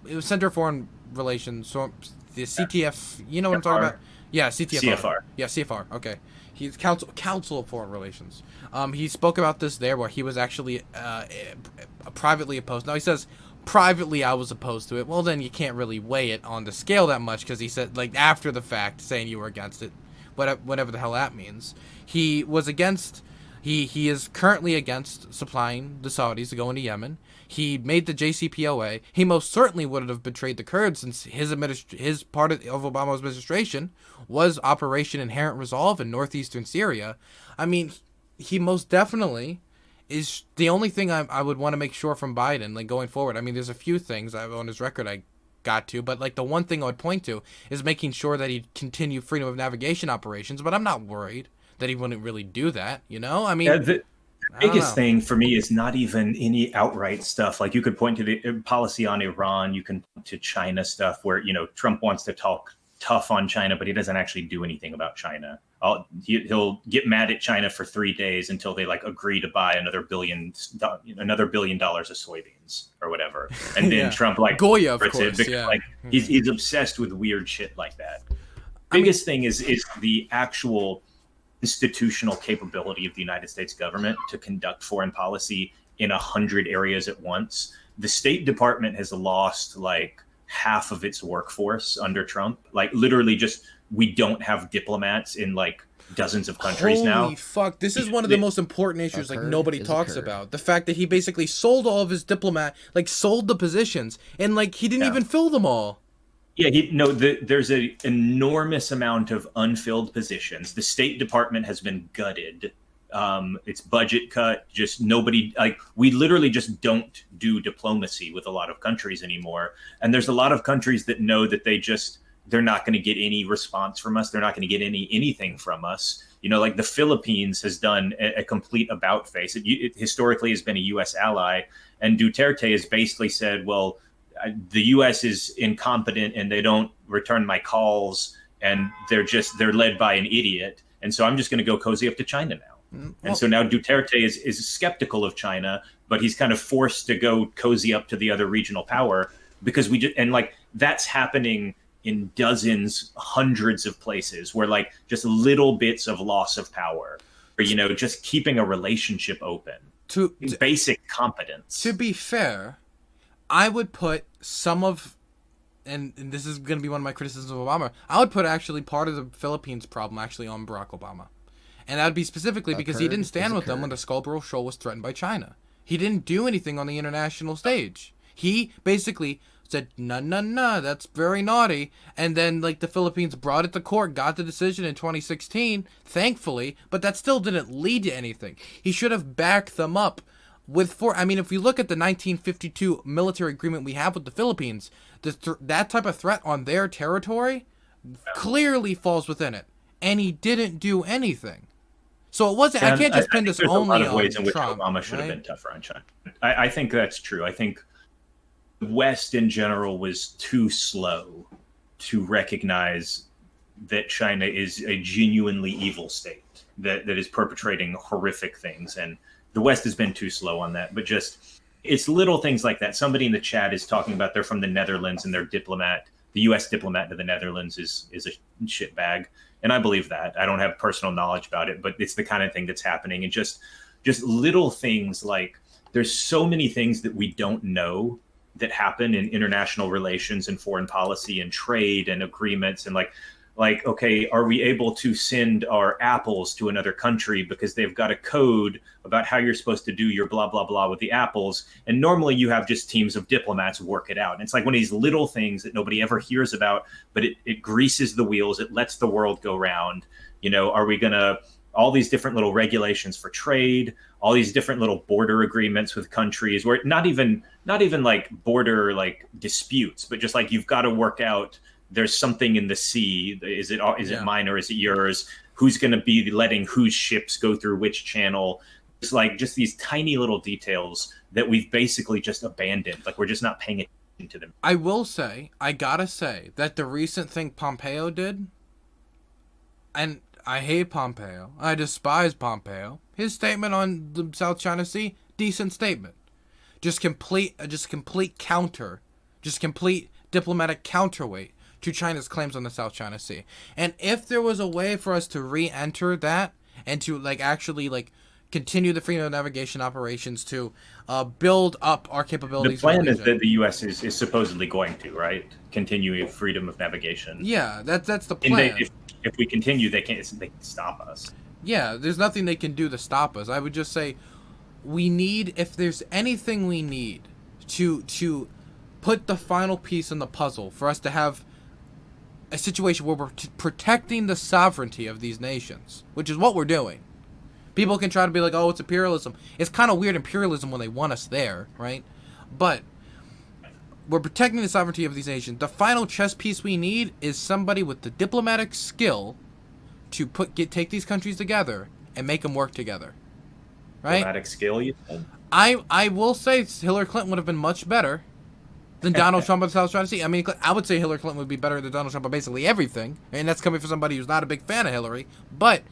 It was Center for Foreign Relations, so the CTF. You know what I'm talking about? Yeah, CFR. Yeah, CFR. Okay, he's Council of Foreign Relations. He spoke about this there, where he was actually privately opposed. Now he says privately I was opposed to it. Well, then you can't really weigh it on the scale that much, because he said like after the fact saying you were against it, whatever the hell that means. He was against. He is currently against supplying the Saudis to go into Yemen. He made the JCPOA. He most certainly would have betrayed the Kurds, since his part of Obama's administration was Operation Inherent Resolve in northeastern Syria. I mean, he most definitely is the only thing I would want to make sure from Biden, like going forward. I mean, there's a few things on his record I got to, but like the one thing I would point to is making sure that he'd continue freedom of navigation operations. But I'm not worried that he wouldn't really do that. I mean. Yeah, the biggest thing for me is not even any outright stuff. Like you could point to the policy on Iran, you can point to China stuff where, Trump wants to talk tough on China, but he doesn't actually do anything about China. He'll get mad at China for 3 days until they like agree to buy another $1 billion of soybeans or whatever. And then Trump like Goya, of course, because, like he's obsessed with weird shit like that. Biggest thing is the actual institutional capability of the United States government to conduct foreign policy in 100 areas at once. The State Department has lost like half of its workforce under Trump. Like literally we don't have diplomats in like dozens of countries now. Holy fuck. This is one of the most important issues like nobody talks about. The fact that he basically sold all of his sold the positions, and like he didn't even fill them all. Yeah, there's an enormous amount of unfilled positions. The State Department has been gutted. It's budget cut. Just nobody, like we literally just don't do diplomacy with a lot of countries anymore. And there's a lot of countries that know that they're not going to get any response from us. They're not going to get anything from us. Like the Philippines has done a complete about face. It historically has been a U.S. ally, and Duterte has basically said, well, the U.S. is incompetent and they don't return my calls, and they're led by an idiot. And so I'm just going to go cozy up to China now. And so now Duterte is skeptical of China, but he's kind of forced to go cozy up to the other regional power because that's happening in dozens, hundreds of places where like just little bits of loss of power or, just keeping a relationship open to basic competence. To be fair, I would put some of, and this is going to be one of my criticisms of Obama, I would put actually part of the Philippines problem actually on Barack Obama. And that would be specifically because he didn't stand with them when the Scarborough Shoal was threatened by China. He didn't do anything on the international stage. He basically said, no, that's very naughty. And then like the Philippines brought it to court, got the decision in 2016, thankfully, but that still didn't lead to anything. He should have backed them up. If you look at the 1952 military agreement we have with the Philippines, that type of threat on their territory clearly falls within it. And he didn't do anything. So it wasn't. I can't just pin this only on Trump. There's a lot of ways in which Obama should have been tougher on China. I think that's true. I think the West in general was too slow to recognize that China is a genuinely evil state that is perpetrating horrific things. And the West has been too slow on that. But just, it's little things like that. Somebody in the chat is talking about they're from the Netherlands and their diplomat, the U.S. diplomat to the Netherlands is a shitbag. And I believe that. I don't have personal knowledge about it, but it's the kind of thing that's happening. And just little things like, there's so many things that we don't know that happen in international relations and foreign policy and trade and agreements. And like, okay, are we able to send our apples to another country because they've got a code about how you're supposed to do your blah, blah, blah with the apples. And normally you have just teams of diplomats work it out. And it's like one of these little things that nobody ever hears about, but it greases the wheels. It lets the world go round. You know, are we going to, all these different little regulations for trade, all these different little border agreements with countries where not even like border like disputes, but just like you've got to work out, there's something in the sea. Is it mine or is it yours? Who's going to be letting whose ships go through which channel? It's like just these tiny little details that we've basically just abandoned. Like we're just not paying attention to them. I gotta say that the recent thing Pompeo did, and I hate Pompeo, I despise Pompeo. His statement on the South China Sea, decent statement. Just complete diplomatic counterweight to China's claims on the South China Sea. And if there was a way for us to re-enter that and to like actually like continue the freedom of navigation operations to build up our capabilities. The plan is that the U.S. is supposedly going to, right? Continue freedom of navigation. Yeah, that's the plan. And if we continue, they can stop us. Yeah, there's nothing they can do to stop us. I would just say we need, if there's anything we need to put the final piece in the puzzle for us to have a situation where we're protecting the sovereignty of these nations, which is what we're doing. People can try to be like, oh, it's imperialism. It's kind of weird imperialism when they want us there, right? But we're protecting the sovereignty of these nations. The final chess piece we need is somebody with the diplomatic skill to take these countries together and make them work together. Right? Diplomatic skill, you said? I will say Hillary Clinton would have been much better than Donald Trump on the South China Sea. I mean, I would say Hillary Clinton would be better than Donald Trump on basically everything. And that's coming from somebody who's not a big fan of Hillary. But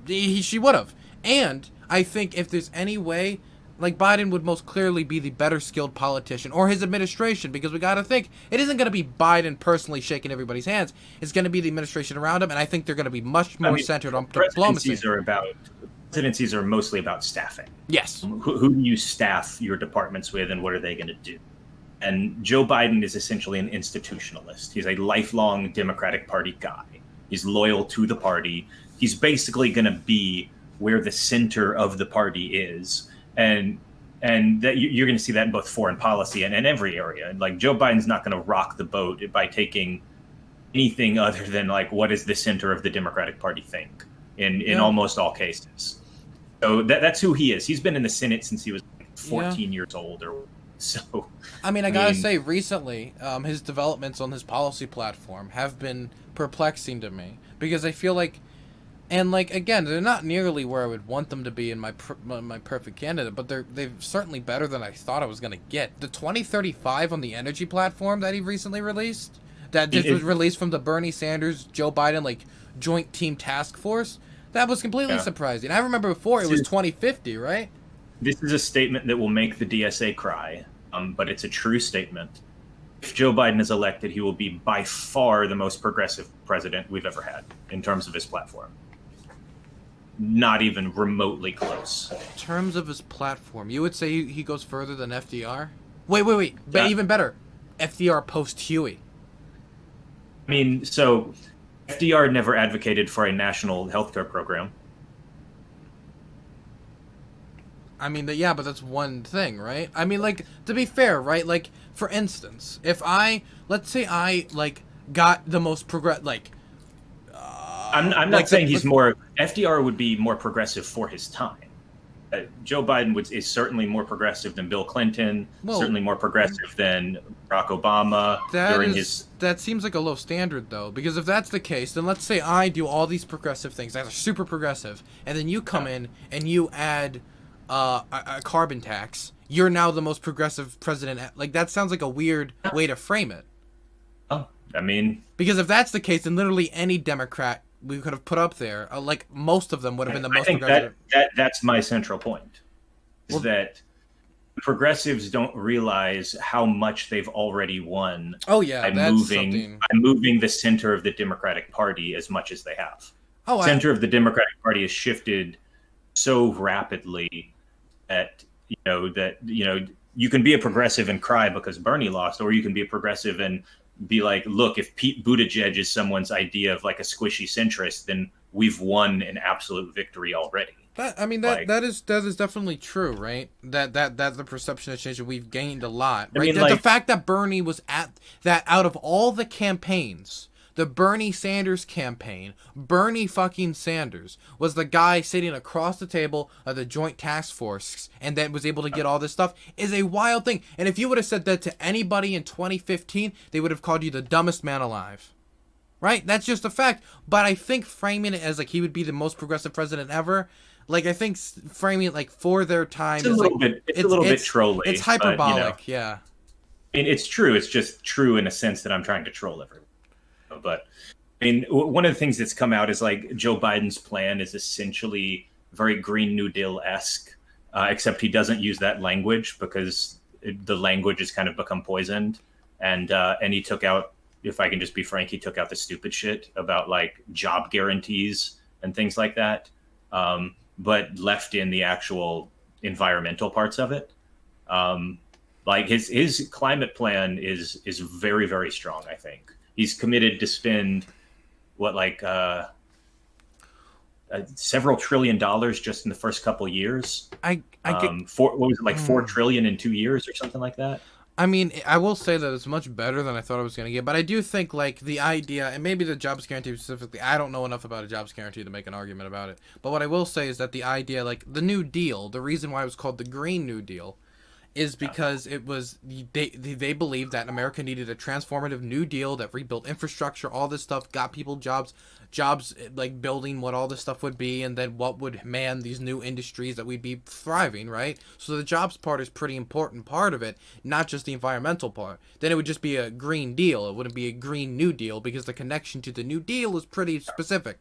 she would have. And I think if there's any way, like Biden would most clearly be the better skilled politician, or his administration, because we got to think it isn't going to be Biden personally shaking everybody's hands. It's going to be the administration around him, and I think they're going to be much more centered on diplomacy. Presidencies are mostly about staffing. Yes. Who do you staff your departments with, and what are they going to do? And Joe Biden is essentially an institutionalist. He's a lifelong Democratic Party guy. He's loyal to the party. He's basically going to be where the center of the party is. And that you're going to see that in both foreign policy and in every area. And like Joe Biden's not going to rock the boat by taking anything other than like, what does the center of the Democratic Party think in almost all cases. So that's who he is. He's been in the Senate since he was 14 years old or so. I mean, I gotta say, recently, his developments on his policy platform have been perplexing to me, because I feel like, and like again, they're not nearly where I would want them to be in my perfect candidate, but they're certainly better than I thought I was gonna get. The 2035 on the energy platform that he recently released, that just was released from the Bernie Sanders, Joe Biden like joint team task force, that was completely surprising. I remember before it was 2050, right? This is a statement that will make the DSA cry. But it's a true statement. If Joe Biden is elected, he will be by far the most progressive president we've ever had in terms of his platform. Not even remotely close. In terms of his platform, you would say he goes further than FDR? Wait. But even better, FDR post-Huey. I mean, so FDR never advocated for a national healthcare program. I mean, but that's one thing, right? I mean, like, to be fair, right? Like, for instance, if let's say I, like, got the most I'm not saying he's more, FDR would be more progressive for his time. Joe Biden is certainly more progressive than Bill Clinton, certainly more progressive than Barack Obama That seems like a low standard, though, because if that's the case, then let's say I do all these progressive things that are super progressive, and then you come in and you add a carbon tax, you're now the most progressive president. Like, that sounds like a weird way to frame it. Oh, I mean, Because if that's the case, then literally any Democrat we could have put up there, like most of them would have been the most I think progressive. that's my central point. Is that progressives don't realize how much they've already won Oh yeah, by that's something. moving the center of the Democratic Party as much as they have. Oh, Center of the Democratic Party has shifted so rapidly that you can be a progressive and cry because Bernie lost, or you can be a progressive and be like, look, if Pete Buttigieg is someone's idea of like a squishy centrist, then we've won an absolute victory already. That is definitely true, right? That the perception has changed. We've gained a lot, right? I mean, The fact that Bernie was at that out of all the campaigns, the Bernie Sanders campaign, Bernie fucking Sanders was the guy sitting across the table of the Joint Task Force and then was able to get all this stuff is a wild thing. And if you would have said that to anybody in 2015, they would have called you the dumbest man alive. Right? That's just a fact. But I think framing it as like he would be the most progressive president ever, like I think framing it like for their time it's a little bit trolly. It's hyperbolic, but, yeah. I mean, it's true. It's just true in a sense that I'm trying to troll everyone. But I mean, one of the things that's come out is like Joe Biden's plan is essentially very Green New Deal-esque, except he doesn't use that language because the language has kind of become poisoned. And he took out, if I can just be frank, he took out the stupid shit about like job guarantees and things like that, but left in the actual environmental parts of it. Like his climate plan is very, very strong, I think. He's committed to spend several $1 trillion just in the first couple of years. $4 trillion in 2 years or something like that. I mean, I will say that it's much better than I thought I was going to get, but I do think like the idea, and maybe the jobs guarantee specifically, I don't know enough about a jobs guarantee to make an argument about it. But what I will say is that the idea, like the New Deal, the reason why it was called the Green New Deal, is because it was they believed that America needed a transformative New Deal that rebuilt infrastructure, all this stuff, got people jobs like building what all this stuff would be, and then what would man these new industries that we'd be thriving, right? So the jobs part is pretty important part of it, not just the environmental part. Then it would just be a Green Deal. It wouldn't be a Green New Deal because the connection to the New Deal is pretty specific.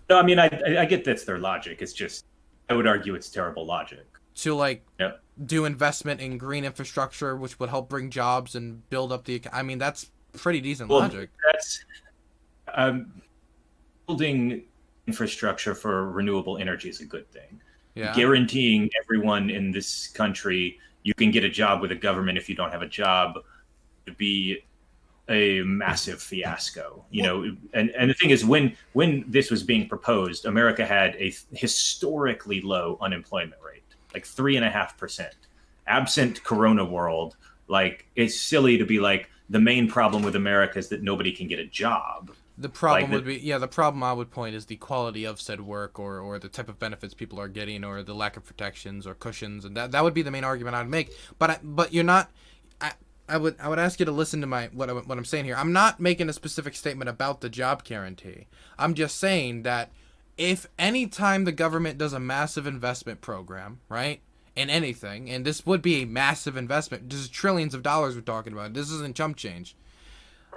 No, I mean, I get that's their logic. It's just, I would argue it's terrible logic. To like do investment in green infrastructure, which would help bring jobs and build up the. I mean, that's pretty decent logic. That's building infrastructure for renewable energy is a good thing. Yeah. Guaranteeing everyone in this country you can get a job with the government if you don't have a job would be a massive fiasco, and the thing is, when this was being proposed, America had a historically low unemployment rate, like 3.5%. Absent Corona world, like it's silly to be like the main problem with America is that nobody can get a job. The problem the problem I would point is the quality of said work or the type of benefits people are getting or the lack of protections or cushions, and that would be the main argument I'd make. But you're not. I would ask you to listen to what I'm saying here. I'm not making a specific statement about the job guarantee. I'm just saying that if any time the government does a massive investment program, right, in anything, and this would be a massive investment, this is trillions of dollars we're talking about. This isn't chump change.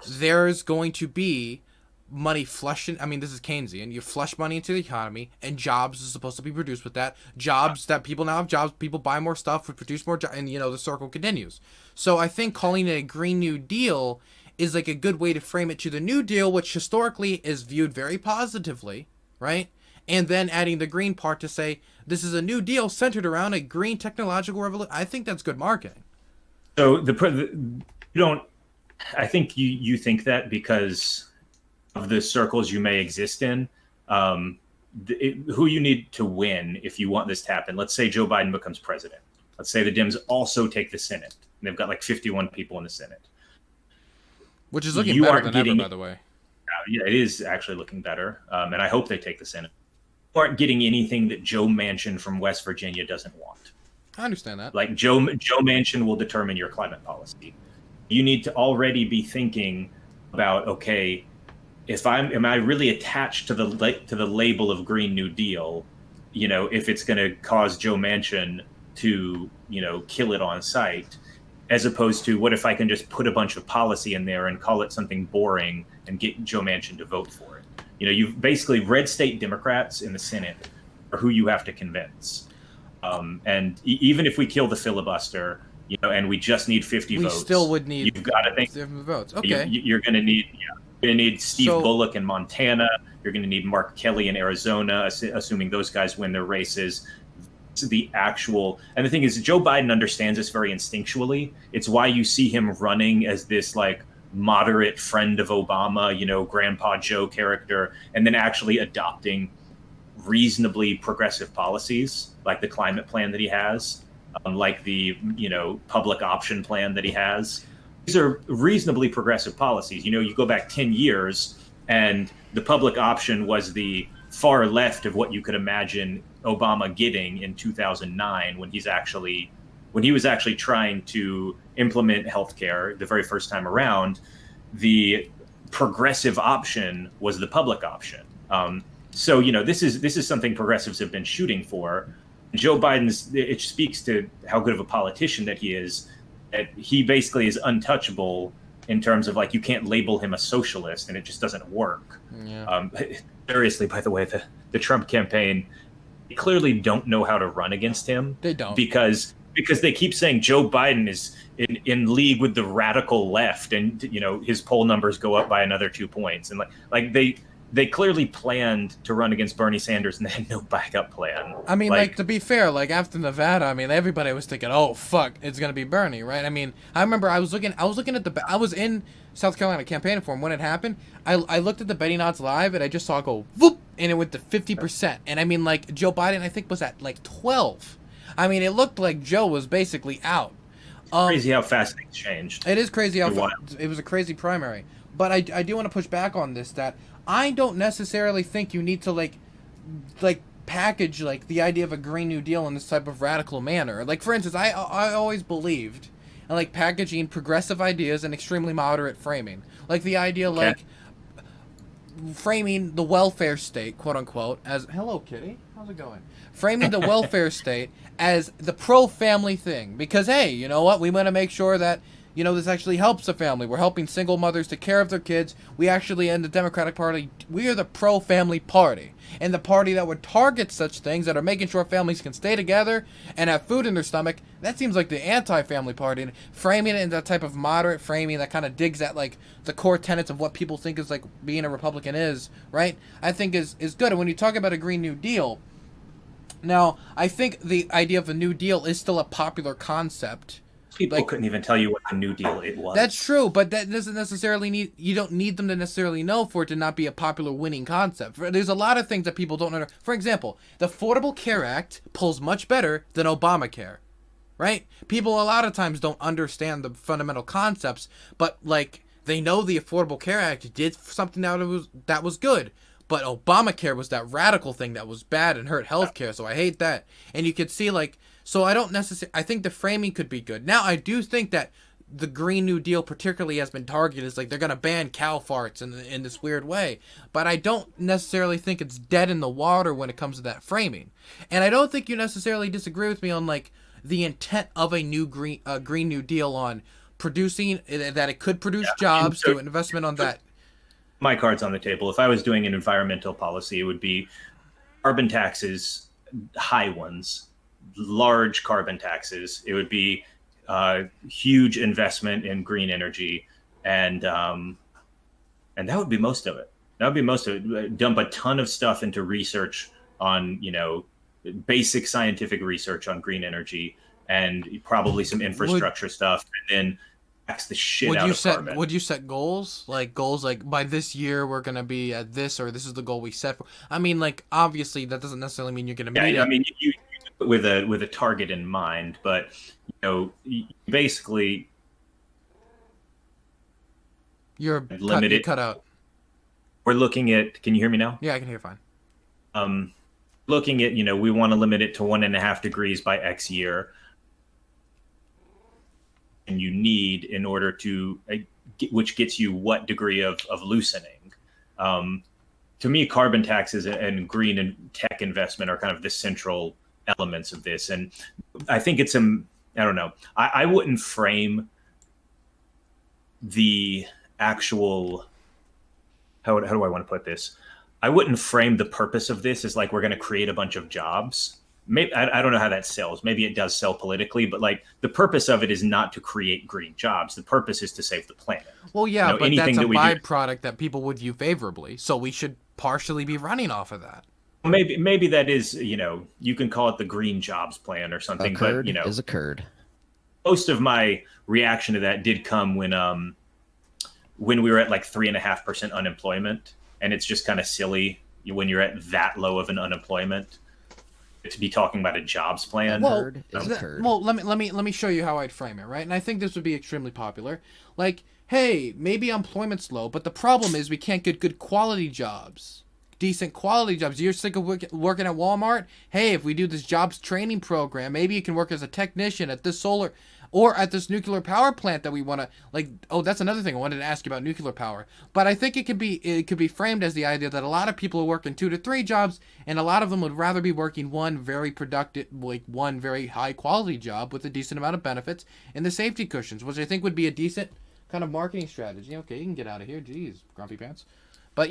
There's going to be money flushing. I mean, this is Keynesian. You flush money into the economy, and jobs is supposed to be produced with that. Jobs that people now have jobs, people buy more stuff, we produce more jobs, and the circle continues. So I think calling it a Green New Deal is like a good way to frame it to the New Deal, which historically is viewed very positively, right? And then adding the green part to say this is a New Deal centered around a green technological revolution. I think that's good marketing. So I think you think that because of the circles you may exist in, who you need to win if you want this to happen. Let's say Joe Biden becomes president. Let's say the Dems also take the Senate. And they've got like 51 people in the Senate. Which is looking better than ever, by the way. Yeah, it is actually looking better. And I hope they take the Senate. You aren't getting anything that Joe Manchin from West Virginia doesn't want. I understand that. Like Joe Manchin will determine your climate policy. You need to already be thinking about, okay, am I really attached to the label of Green New Deal? If it's going to cause Joe Manchin to kill it on sight, as opposed to what if I can just put a bunch of policy in there and call it something boring and get Joe Manchin to vote for it. You've basically red state Democrats in the Senate are who you have to convince. And even if we kill the filibuster, and we just need 50 votes, we still would need. You've got to think votes. Okay. You're going to need. You're going to need Steve Bullock in Montana. You're going to need Mark Kelly in Arizona, assuming those guys win their races. The thing is, Joe Biden understands this very instinctually. It's why you see him running as this like moderate friend of Obama, Grandpa Joe character, and then actually adopting reasonably progressive policies like the climate plan that he has, like the public option plan that he has. These are reasonably progressive policies. You go back 10 years and the public option was the far left of what you could imagine Obama getting in 2009 when he was actually trying to implement healthcare the very first time around. The progressive option was the public option. So this is something progressives have been shooting for. Joe Biden's, it speaks to how good of a politician that he is. That he basically is untouchable in terms of like you can't label him a socialist, and it just doesn't work. Yeah. Seriously, by the way, the Trump campaign, they clearly don't know how to run against him. They don't, because they keep saying Joe Biden is in league with the radical left, and his poll numbers go up by another 2 points, and like they clearly planned to run against Bernie Sanders, and they had no backup plan. I mean, like to be fair, like after Nevada, I mean, everybody was thinking, "Oh fuck, it's gonna be Bernie," right? I mean, I remember I was looking at I was in South Carolina campaigning for him when it happened. I looked at the betting odds live, and I just saw it go whoop, and it went to 50%. And I mean, like Joe Biden, I think was at like 12. I mean, it looked like Joe was basically out. Crazy how fast things changed. It is crazy how it was a crazy primary. But I do want to push back on this, that I don't necessarily think you need to like package like the idea of a Green New Deal in this type of radical manner. Like for instance, I always believed in like packaging progressive ideas and extremely moderate framing. Like the idea like framing the welfare state, quote unquote, as hello kitty, how's it going? Framing the welfare state as the pro-family thing, because hey, you know what? We want to make sure that this actually helps the family. We're helping single mothers take care of their kids. We actually, in the Democratic Party, we are the pro-family party. And the party that would target such things, that are making sure families can stay together and have food in their stomach, that seems like the anti-family party. And framing it in that type of moderate framing that kind of digs at, like, the core tenets of what people think is, like, being a Republican is, right? I think is good. And when you talk about a Green New Deal, now, I think the idea of a New Deal is still a popular concept. People couldn't even tell you what the New Deal it was. That's true, but that doesn't necessarily you don't need them to necessarily know for it to not be a popular winning concept. There's a lot of things that people don't know. For example, the Affordable Care Act pulls much better than Obamacare, right? People a lot of times don't understand the fundamental concepts, but like they know the Affordable Care Act did something that was good. But Obamacare was that radical thing that was bad and hurt healthcare, so I hate that. And you could see so I don't necessarily, I think the framing could be good. Now, I do think that the Green New Deal particularly has been targeted as like they're going to ban cow farts in this weird way. But I don't necessarily think it's dead in the water when it comes to that framing. And I don't think you necessarily disagree with me on like the intent of a new Green New Deal on producing, that it could produce jobs, to investment on that. My card's on the table. If I was doing an environmental policy, it would be carbon taxes, high ones, large carbon taxes. It would be huge investment in green energy, and that would be most of it. That would be most of it. Dump a ton of stuff into research on, basic scientific research on green energy, and probably some infrastructure stuff, and then tax the shit out of carbon. Would you set goals? Like goals like by this year we're gonna be at this, or this is the goal we set for? I mean, like obviously that doesn't necessarily mean you're gonna meet it. I mean, you with a target in mind, but basically you're limited. You cut out. We're looking at. Can you hear me now? Yeah, I can hear fine. Looking at we want to limit it to 1.5 degrees by X year. And you need in order to which gets you what degree of loosening. To me, carbon taxes and green and tech investment are kind of the central elements of this, and I think it's I don't know. I wouldn't frame the actual, how do I want to put this? I wouldn't frame the purpose of this as like we're going to create a bunch of jobs. Maybe I don't know how that sells. Maybe it does sell politically, but like the purpose of it is not to create green jobs. The purpose is to save the planet. Well, yeah, You know, but that's a that we byproduct that people would view favorably. So we should partially be running off of that. maybe that is, you know, you can call it the green jobs plan or something, but you know, is a curd. most of my reaction to that did come when we were at like 3.5% unemployment, and it's just kind of silly when you're at that low of an unemployment to be talking about a jobs plan. Well, Curd. well, let me show you how I'd frame it, right? And I think this would be extremely popular. Like, hey, maybe employment's low, but the problem is we can't get good quality jobs, decent quality jobs. You're sick of working at Walmart? Hey, if we do this jobs training program, maybe you can work as a technician at this solar or at this nuclear power plant that we want to, like. Oh, that's another thing I wanted to ask you about nuclear power. But I think it could be framed as the idea that a lot of people are working 2 to 3 jobs, and a lot of them would rather be working one very productive, like one very high quality job with a decent amount of benefits and the safety cushions, which I think would be a decent kind of marketing strategy. Okay, you can get out of here. Jeez, grumpy pants. But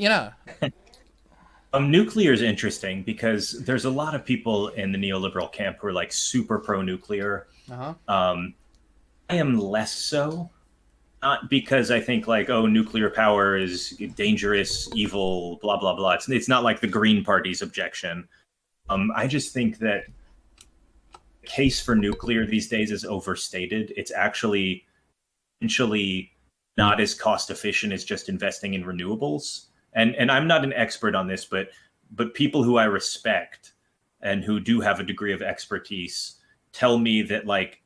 Nuclear is interesting because there's a lot of people in the neoliberal camp who are like super pro-nuclear. I am less so, not because I think like, oh, nuclear power is dangerous, evil, blah blah blah. It's not like the Green Party's objection. I just think that the case for nuclear these days is overstated. It's actually essentially not as cost efficient as just investing in renewables. And I'm not an expert on this, but people who I respect and who do have a degree of expertise tell me that like,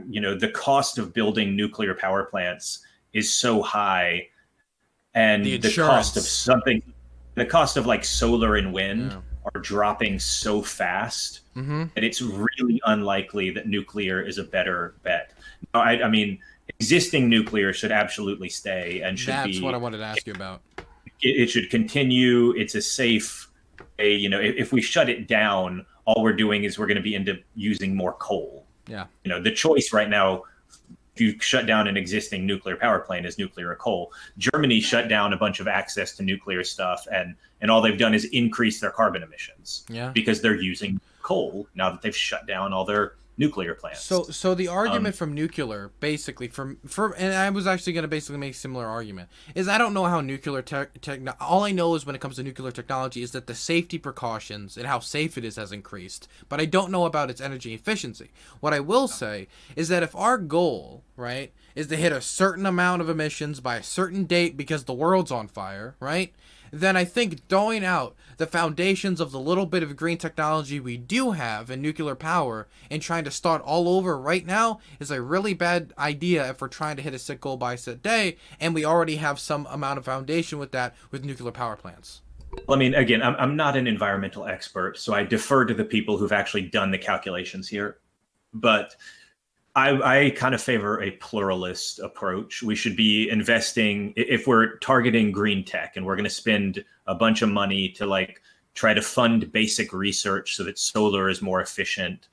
you know, the cost of building nuclear power plants is so high, and the cost of like solar and wind are dropping so fast that it's really unlikely that nuclear is a better bet. I mean, existing nuclear should absolutely stay and should be. That's what I wanted to ask you about. It should continue. It's a safe, you know, if we shut it down, all we're doing is we're going to be into using more coal. Yeah. You know, the choice right now, if you shut down an existing nuclear power plant, is nuclear or coal. Germany shut down a bunch of access to nuclear stuff, and all they've done is increase their carbon emissions. Yeah. Because they're using coal now that they've shut down all their nuclear plants. So the argument from nuclear, basically, and I was actually going to basically make a similar argument, is I don't know how nuclear all I know is when it comes to nuclear technology is that the safety precautions and how safe it is has increased, but I don't know about its energy efficiency. What I will say is that if our goal, right, is to hit a certain amount of emissions by a certain date because the world's on fire, right, then I think throwing out the foundations of the little bit of green technology we do have in nuclear power and trying to start all over right now is a really bad idea if we're trying to hit a set goal by a set day, and we already have some amount of foundation with that with nuclear power plants. Well, I mean, again, I'm not an environmental expert, so I defer to the people who've actually done the calculations here. But I kind of favor a pluralist approach. We should be investing, if we're targeting green tech and we're going to spend a bunch of money to like try to fund basic research so that solar is more efficient,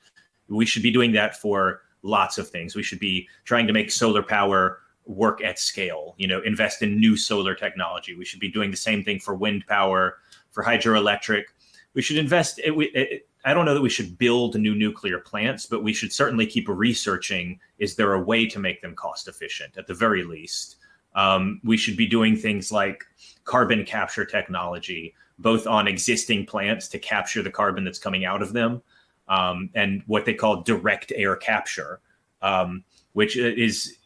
we should be doing that for lots of things. We should be trying to make solar power work at scale, you know, invest in new solar technology. We should be doing the same thing for wind power, for hydroelectric. We should invest. I don't know that we should build new nuclear plants, but we should certainly keep researching. Is there a way to make them cost efficient at the very least? We should be doing things like carbon capture technology, both on existing plants to capture the carbon that's coming out of them, and what they call direct air capture, which is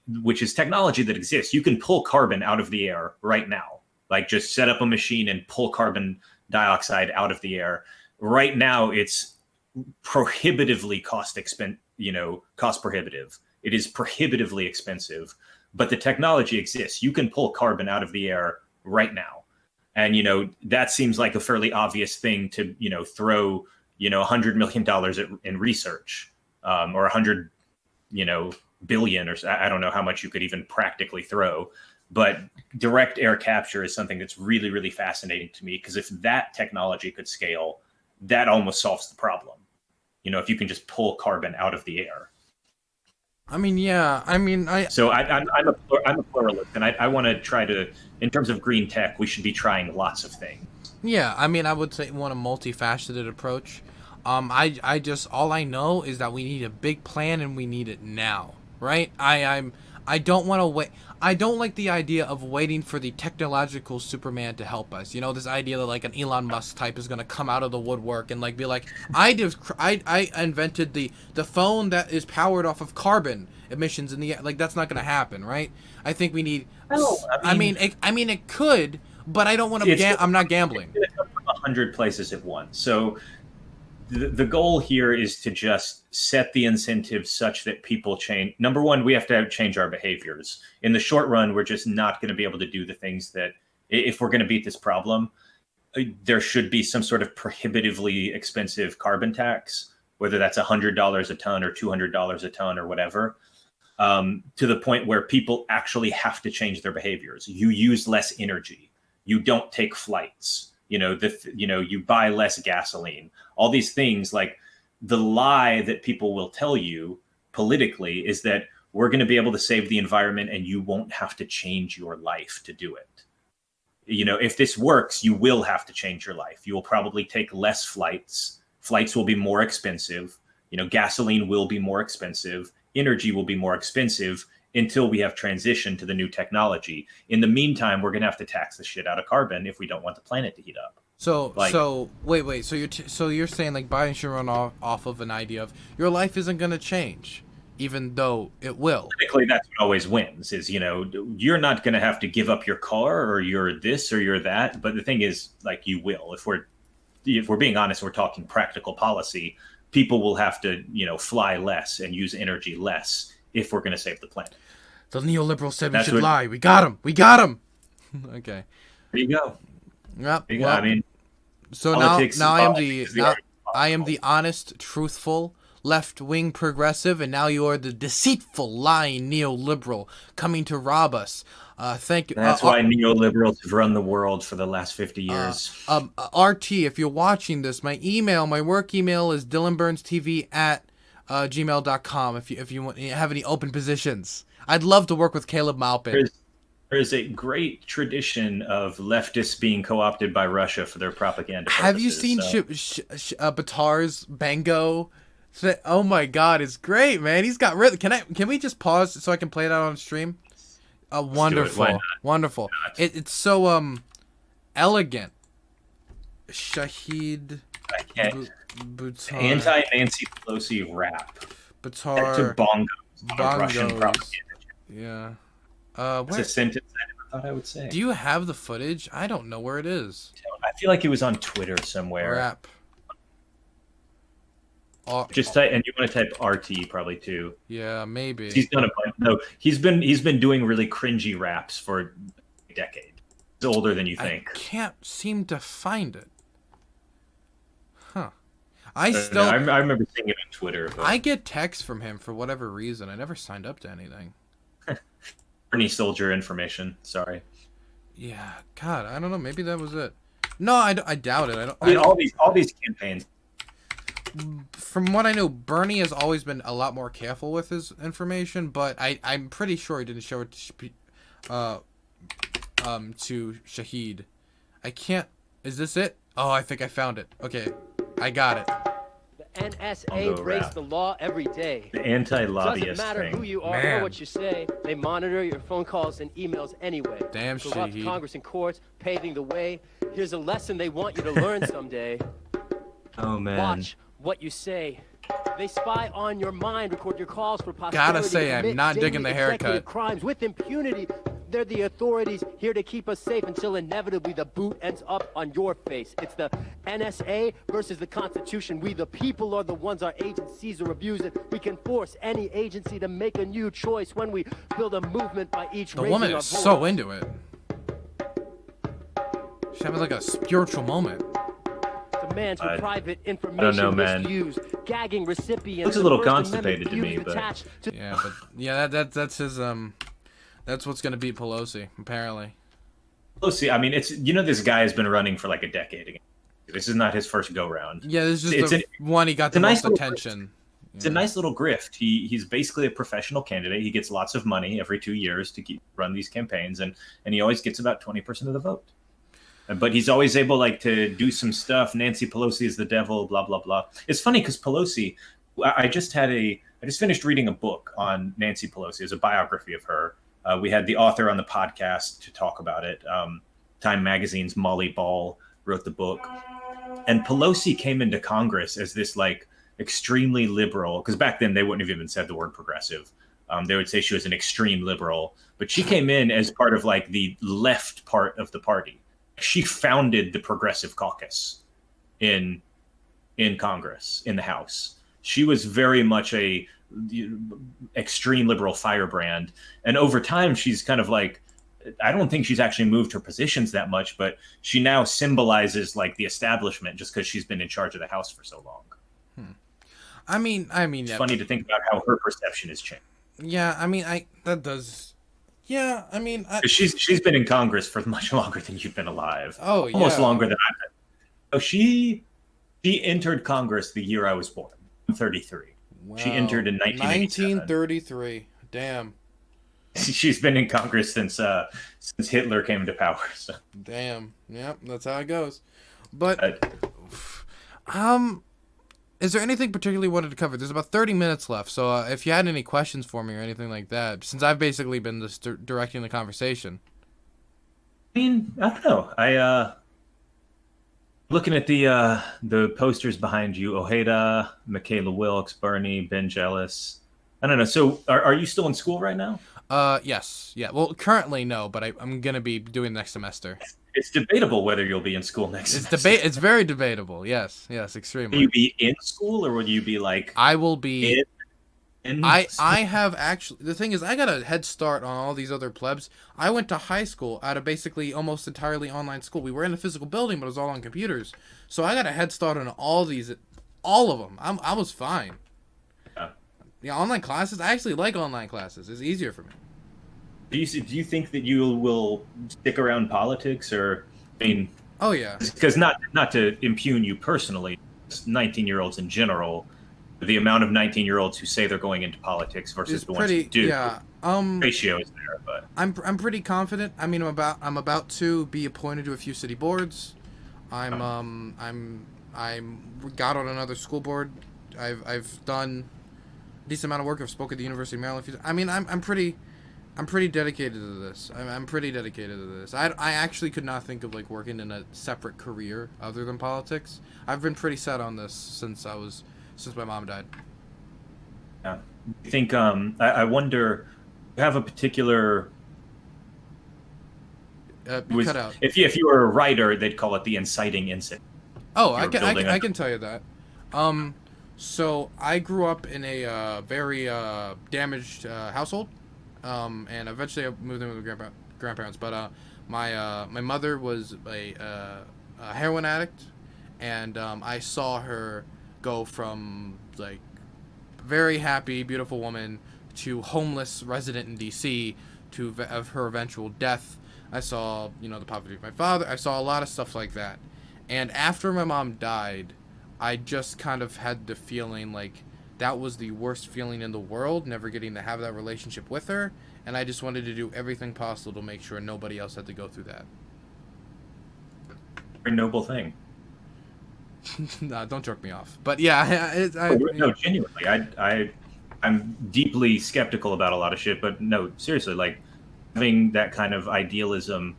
technology that exists. You can pull carbon out of the air right now, like just set up a machine and pull carbon dioxide out of the air. Right now, it's prohibitively cost prohibitive. It is prohibitively expensive, but the technology exists. You can pull carbon out of the air right now. And, you know, that seems like a fairly obvious thing to, you know, throw, you know, $100 million in research, or 100, you know, billion, or I don't know how much you could even practically throw. But direct air capture is something that's really, really fascinating to me, because if that technology could scale, that almost solves the problem. You know, if you can just pull carbon out of the air. I mean, yeah. I mean, So I'm a pluralist, and I want to try to, in terms of green tech, we should be trying lots of things. Yeah, I mean, I would say want a multifaceted approach. I just all I know is that we need a big plan and we need it now, right? I don't want to wait. I don't like the idea of waiting for the technological Superman to help us. You know, this idea that like an Elon Musk type is gonna come out of the woodwork and like be like, I invented the phone that is powered off of carbon emissions in the like that's not gonna happen, right? I think we need. No, I mean, it could, but I don't want to. I'm not gambling. It's going to come from 100 places at once. So the goal here is to just set the incentives such that people change. Number one, we have to change our behaviors. In the short run, we're just not going to be able to do the things that, if we're going to beat this problem, there should be some sort of prohibitively expensive carbon tax, whether that's $100 a ton or $200 a ton or whatever. To the point where people actually have to change their behaviors. You use less energy. You don't take flights. You buy less gasoline. All these things, like the lie that people will tell you politically is that we're going to be able to save the environment and you won't have to change your life to do it. If this works, you will have to change your life. You will probably take less flights. Flights will be more expensive. Gasoline will be more expensive. Energy will be more expensive until we have transitioned to the new technology. In the meantime, we're going to have to tax the shit out of carbon if we don't want the planet to heat up. So wait. So you're saying like Biden should run off of an idea of your life isn't going to change, even though it will. Typically, that's what always wins. Is you're not going to have to give up your car or you're this or you're that. But the thing is, like, you will. If we're being honest, we're talking practical policy. People will have to, fly less and use energy less if we're going to save the planet. The neoliberals said we should lie. We got him. Okay. There you go. Yep. There you go. I mean, so now I am the honest, truthful, left-wing progressive, and now you are the deceitful, lying neoliberal coming to rob us. Thank you. That's why neoliberals have run the world for the last 50 years. RT, if you're watching this, my work email is dylanburnstv@gmail.com. If you have any open positions, I'd love to work with Caleb Maupin. There's a great tradition of leftists being co-opted by Russia for their propaganda purposes. Have you seen Batar's Bango? Oh my God, it's great, man. He's got really. Can we just pause so I can play it out on stream? Wonderful, wonderful. It's so elegant. Shahid. I can't. Batar. Anti-Nancy Pelosi rap. Batar. To bongos. Russian propaganda. Yeah. It's a sentence I never thought I would say. Do you have the footage? I don't know where it is. I feel like it was on Twitter somewhere. Rap. Just type, and you want to type RT probably too. Yeah, maybe. He's done a bunch. No, he's been doing really cringy raps for a decade. He's older than you think. I can't seem to find it. Huh. I remember seeing it on Twitter. But I get texts from him for whatever reason. I never signed up to anything. Bernie soldier information. Sorry. Yeah, God, I don't know. Maybe that was it. No, I doubt it. I mean, all these campaigns. From what I know, Bernie has always been a lot more careful with his information, but I'm pretty sure he didn't show it to Shahid. I can't. Is this it? Oh, I think I found it. Okay, I got it. The NSA breaks the law every day. The anti-lobbyist Doesn't matter thing. who you are or what you say. They monitor your phone calls and emails anyway. Damn, Corrupt Shahid. Congress and courts, paving the way. Here's a lesson they want you to learn someday. Oh man. Watch what you say. They spy on your mind, record your calls for posterity. Gotta say, I'm not digging the executive haircut. Crimes with impunity. They're the authorities here to keep us safe until inevitably the boot ends up on your face. It's the NSA versus the Constitution. We the people are the ones our agencies are abusing. We can force any agency to make a new choice when we build a movement by each The woman is so into it. She's having like a spiritual moment. Demands for private information misuse, gagging recipients. Looks a little constipated to me, but yeah, that's his that's what's gonna beat Pelosi apparently. Pelosi, I mean, this guy has been running for like a decade again. This is not his first go round. Yeah, this is just the one he got the most attention. It's a nice little grift. He's basically a professional candidate. He gets lots of money every 2 years to run these campaigns, and he always gets about 20% of the vote. But he's always able to do some stuff. Nancy Pelosi is the devil, blah blah blah. It's funny because Pelosi, I just finished reading a book on Nancy Pelosi. It's a biography of her. We had the author on the podcast to talk about it. Time Magazine's Molly Ball wrote the book, and Pelosi came into Congress as this extremely liberal, because back then they wouldn't have even said the word progressive. They would say she was an extreme liberal, but she came in as part of the left part of the party. She founded the Progressive Caucus in Congress, in the House. She was very much a extreme liberal firebrand, and over time she's kind of I don't think she's actually moved her positions that much, but she now symbolizes the establishment just because she's been in charge of the House for so long. I mean, it's funny to think about how her perception has changed. Yeah, I mean, that does. Yeah, I mean, she's been in Congress for much longer than you've been alive. Oh, yeah, almost longer than I've been. So she entered Congress the year I was born. I'm 33. Wow. She entered in 1933. Damn. She's been in Congress since Hitler came to power. So. Damn. Yep, that's how it goes. But is there anything particularly you wanted to cover? There's about 30 minutes left, so if you had any questions for me or anything like that, since I've basically been directing the conversation. I mean, I don't know. Looking at the posters behind you, Ojeda, Michaela Wilkes, Bernie, Ben Jealous. I don't know. So are you still in school right now? Yes. Yeah. Well, currently no, but I'm going to be doing next semester. It's debatable whether you'll be in school next semester. It's very debatable. Yes, extremely. Will you be in school, or will you be I will be. I have actually. The thing is, I got a head start on all these other plebs. I went to high school out of basically almost entirely online school. We were in a physical building, but it was all on computers. So I got a head start on all of them. I was fine. Yeah, online classes. I actually like online classes. It's easier for me. Do you think that you will stick around politics, or I mean? Oh yeah. Because not to impugn you personally, 19-year-olds in general, the amount of 19-year-olds who say they're going into politics versus the ones who do. Yeah. Ratio is there, but I'm pretty confident. I mean, I'm about to be appointed to a few city boards. I'm got on another school board. I've done a decent amount of work. I've spoken at the University of Maryland. I mean, I'm pretty dedicated to this. I'm pretty dedicated to this. I actually could not think of working in a separate career other than politics. I've been pretty set on this since my mom died. Yeah. I think I wonder, you have a particular cut out. If you were a writer, they'd call it the inciting incident. Oh, I can tell you that. So I grew up in a very damaged household. And eventually I moved in with my grandparents. But my mother was a heroin addict, and I saw her go from very happy, beautiful woman to homeless resident in D.C. of her eventual death. I saw the poverty of my father. I saw a lot of stuff like that. And after my mom died, I just kind of had the feeling that was the worst feeling in the world, never getting to have that relationship with her, and I just wanted to do everything possible to make sure nobody else had to go through that. Very noble thing. Nah, don't jerk me off. But yeah, no, genuinely, I'm deeply skeptical about a lot of shit, but no, seriously, having that kind of idealism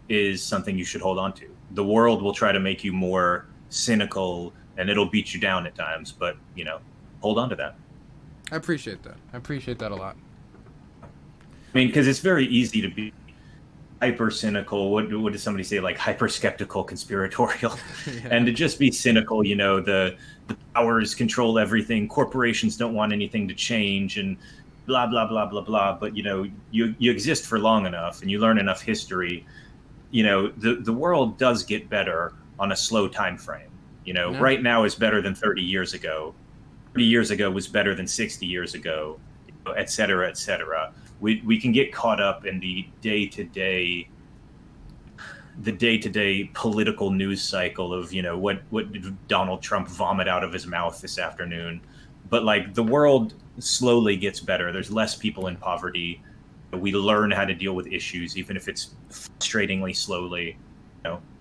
is something you should hold on to. The world will try to make you more cynical, and it'll beat you down at times, but hold on to that. I appreciate that. I appreciate that a lot. I mean, because it's very easy to be hyper cynical. What did somebody say? Hyper skeptical, conspiratorial, yeah. And to just be cynical. The powers control everything. Corporations don't want anything to change, and blah blah blah blah blah. But you exist for long enough, and you learn enough history. The world does get better on a slow time frame. Yeah. Right now is better than 30 years ago. 30 years ago was better than 60 years ago, et cetera, et cetera. We can get caught up in the day-to-day political news cycle of, what did Donald Trump vomit out of his mouth this afternoon? but like the world slowly gets better. There's less people in poverty. We learn how to deal with issues, even if it's frustratingly slowly.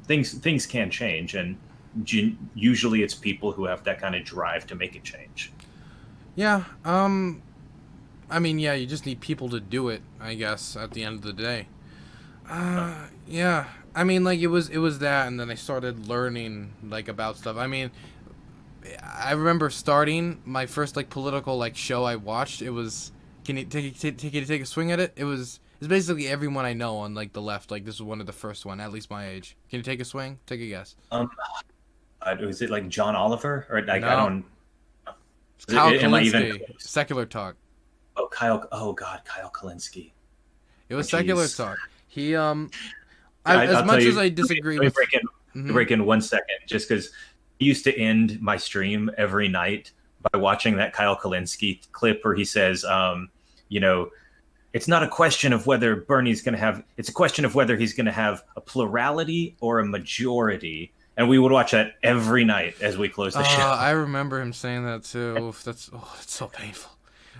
Things can change, and usually it's people who have that kind of drive to make it change. Yeah. I mean, yeah, you just need people to do it, I guess, at the end of the day. Yeah. I mean, like, it was that, and then I started learning, like, about stuff. I mean, I remember starting my first, like, political, like, show I watched. It was, can you take a swing at it? It's basically everyone I know on, like, the left. Like, this was one of the first one, at least my age. Can you take a swing? Take a guess. Was it like John Oliver, or like No. I don't? It's Kyle Am I Kalinske, even? Secular Talk. Oh, Kyle. Oh God, Kyle Kalinske. It was Jeez. Secular Talk. He I'll as much tell you- as I disagree let me with. break in, break in 1 second, just because he used to end my stream every night by watching that Kyle Kalinske clip where he says, it's not a question of whether Bernie's going to have, it's a question of whether he's going to have a plurality or a majority. And we would watch that every night as we close the show. I remember him saying that too. Oof, that's so painful.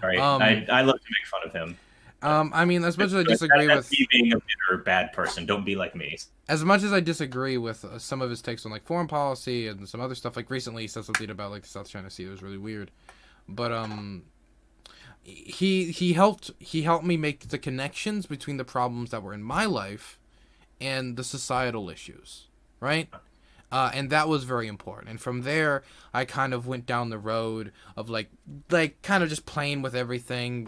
All right. I love to make fun of him. I mean, as much as I disagree that's with me being a bitter, bad person. Don't be like me. as much as I disagree with some of his takes on like foreign policy and some other stuff, like recently he said something about like the South China Sea that was really weird, but he helped me make the connections between the problems that were in my life and the societal issues, right? And that was very important. And from there, I kind of went down the road of like kind of just playing with everything,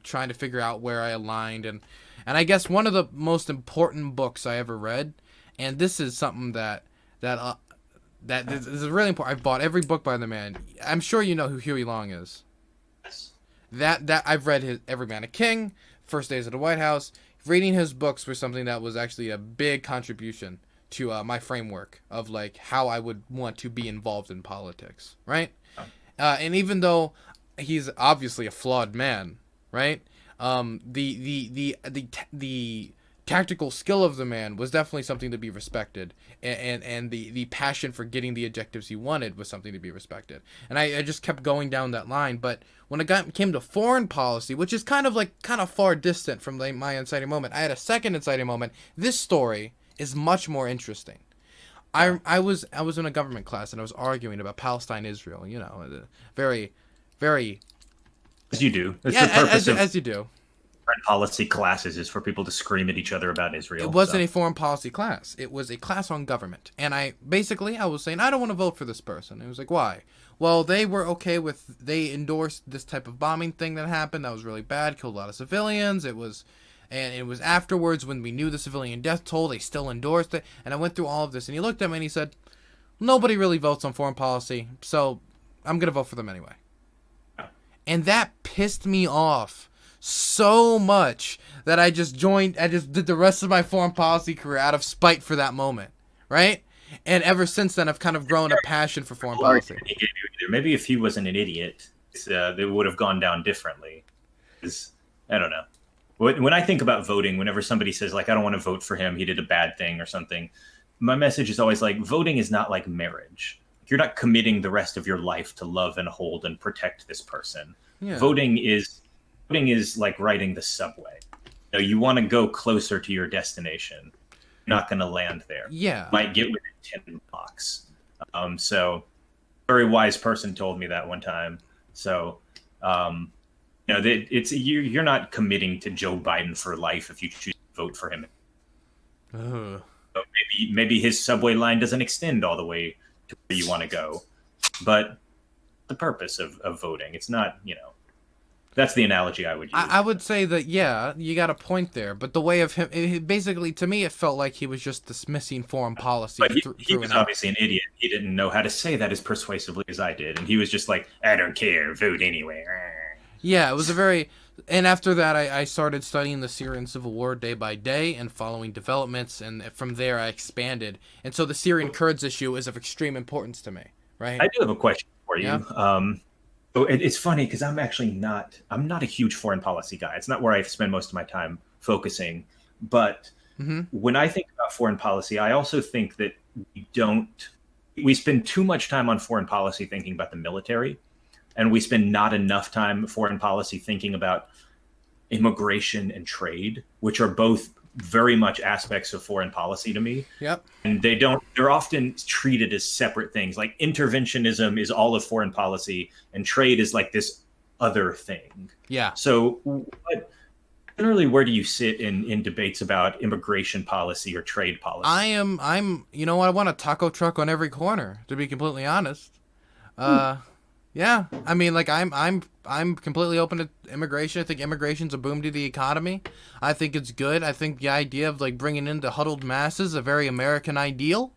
trying to figure out where I aligned. And I guess one of the most important books I ever read, and this is something that this is really important. I've bought every book by the man. I'm sure you know who Huey Long is. That I've read his Every Man a King, First Days at the White House. Reading his books was something that was actually a big contribution to my framework of like how I would want to be involved in politics, right? And even though he's obviously a flawed man, right? The tactical skill of the man was definitely something to be respected, and the passion for getting the objectives he wanted was something to be respected. And I just kept going down that line. But when it came to foreign policy, which is kind of far distant from my inciting moment, I had a second inciting moment. This story is much more interesting. I was in a government class and I was arguing about Palestine, Israel. Very, very. As you do. It's the purpose as you do. Foreign policy classes is for people to scream at each other about Israel. It wasn't a foreign policy class. It was a class on government. And I was saying, I don't want to vote for this person. It was like, why? Well, they endorsed this type of bombing thing that happened. That was really bad. Killed a lot of civilians. It was afterwards when we knew the civilian death toll, they still endorsed it. And I went through all of this. And he looked at me and he said, nobody really votes on foreign policy, so I'm going to vote for them anyway. And that pissed me off so much that I just did the rest of my foreign policy career out of spite for that moment, right? And ever since then, I've kind of grown a passion for foreign policy. Maybe if he wasn't an idiot, they would have gone down differently. I don't know. When I think about voting, whenever somebody says, like, I don't want to vote for him, he did a bad thing or something, my message is always like, voting is not like marriage. You're not committing the rest of your life to love and hold and protect this person. Yeah. Voting is like riding the subway. You want to go closer to your destination. You're not going to land there. Yeah. You might get within 10 blocks. So, very wise person told me that one time. So, you're not committing to Joe Biden for life if you choose to vote for him. So maybe his subway line doesn't extend all the way to where you want to go, but the purpose of voting, it's not, that's the analogy I would use. I would say that, yeah, you got a point there, but the way of him, basically, to me, it felt like he was just dismissing foreign policy. But he was obviously an idiot. He didn't know how to say that as persuasively as I did, and he was just like, I don't care, vote anyway. Yeah, it was and after that, I started studying the Syrian civil war day by day and following developments, and from there I expanded. And so the Syrian Kurds issue is of extreme importance to me, right? I do have a question for you. Yeah. It's funny because I'm not a huge foreign policy guy. It's not where I spend most of my time focusing. But when I think about foreign policy, I also think that we spend too much time on foreign policy thinking about the military. and we spend not enough time foreign policy thinking about immigration and trade, which are both very much aspects of foreign policy to me. Yep. And they're often treated as separate things. Like interventionism is all of foreign policy and trade is like this other thing. Yeah. So generally, where do you sit in debates about immigration policy or trade policy? You know what? I want a taco truck on every corner, to be completely honest. Yeah. I mean, like, I'm completely open to immigration. I think immigration's a boom to the economy. I think it's good. I think the idea of, like, bringing in the huddled masses is a very American ideal.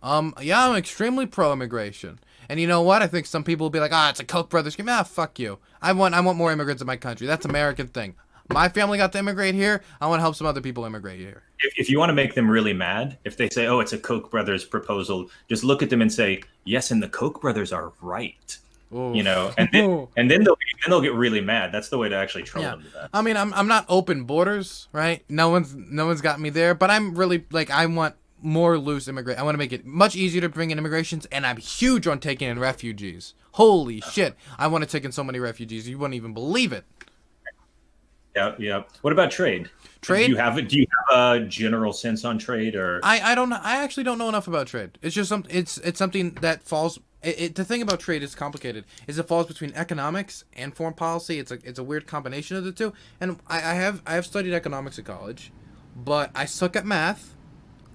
Yeah, I'm extremely pro-immigration. And you know what? I think some people will be like, it's a Koch brothers scheme. Fuck you. I want more immigrants in my country. That's an American thing. My family got to immigrate here. I want to help some other people immigrate here. If you want to make them really mad, if they say, it's a Koch brothers proposal, just look at them and say, yes, and the Koch brothers are right. Ooh. You know, and then they'll get really mad. That's the way to actually troll them to that. I mean, I'm not open borders, right? No one's got me there, but I'm really, like, I want more loose immigration. I want to make it much easier to bring in immigrations, and I'm huge on taking in refugees. Holy shit. I want to take in so many refugees. You wouldn't even believe it. Yeah. What about trade? Trade? Do you have a general sense on trade, or I don't know. I actually don't know enough about trade. It's just it's something that falls. The thing about trade is complicated. Is it falls between economics and foreign policy. It's a weird combination of the two. And I have studied economics at college, but I suck at math.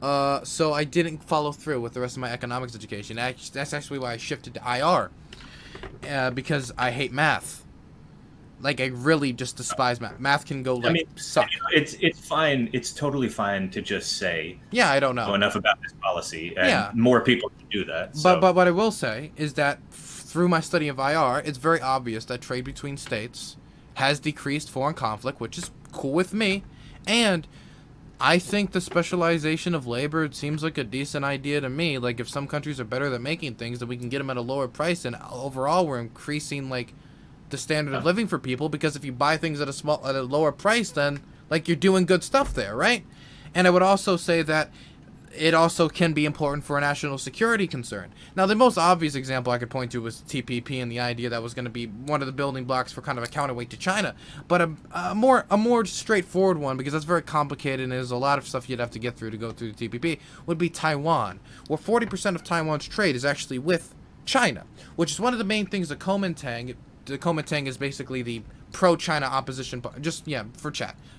So I didn't follow through with the rest of my economics education. That's actually why I shifted to IR, because I hate math. Like, I really just despise math. Math can go, suck. It's fine. It's totally fine to just say, I don't know enough about this policy, and more people can do that. So. But what I will say is that through my study of IR, it's very obvious that trade between states has decreased foreign conflict, which is cool with me. And I think the specialization of labor seems like a decent idea to me. Like, if some countries are better at making things, then we can get them at a lower price, and overall we're increasing, like, the standard of living for people, because if you buy things at a lower price, then, like, you're doing good stuff there, right? And I would also say that it also can be important for a national security concern. Now, the most obvious example I could point to was TPP and the idea that was going to be one of the building blocks for kind of a counterweight to China. But a more straightforward one, because that's very complicated and there's a lot of stuff you'd have to get through to go through the TPP, would be Taiwan, where 40% of Taiwan's trade is actually with China, which is one of the main things that Kuomintang. The Kuomintang is basically the pro-China opposition,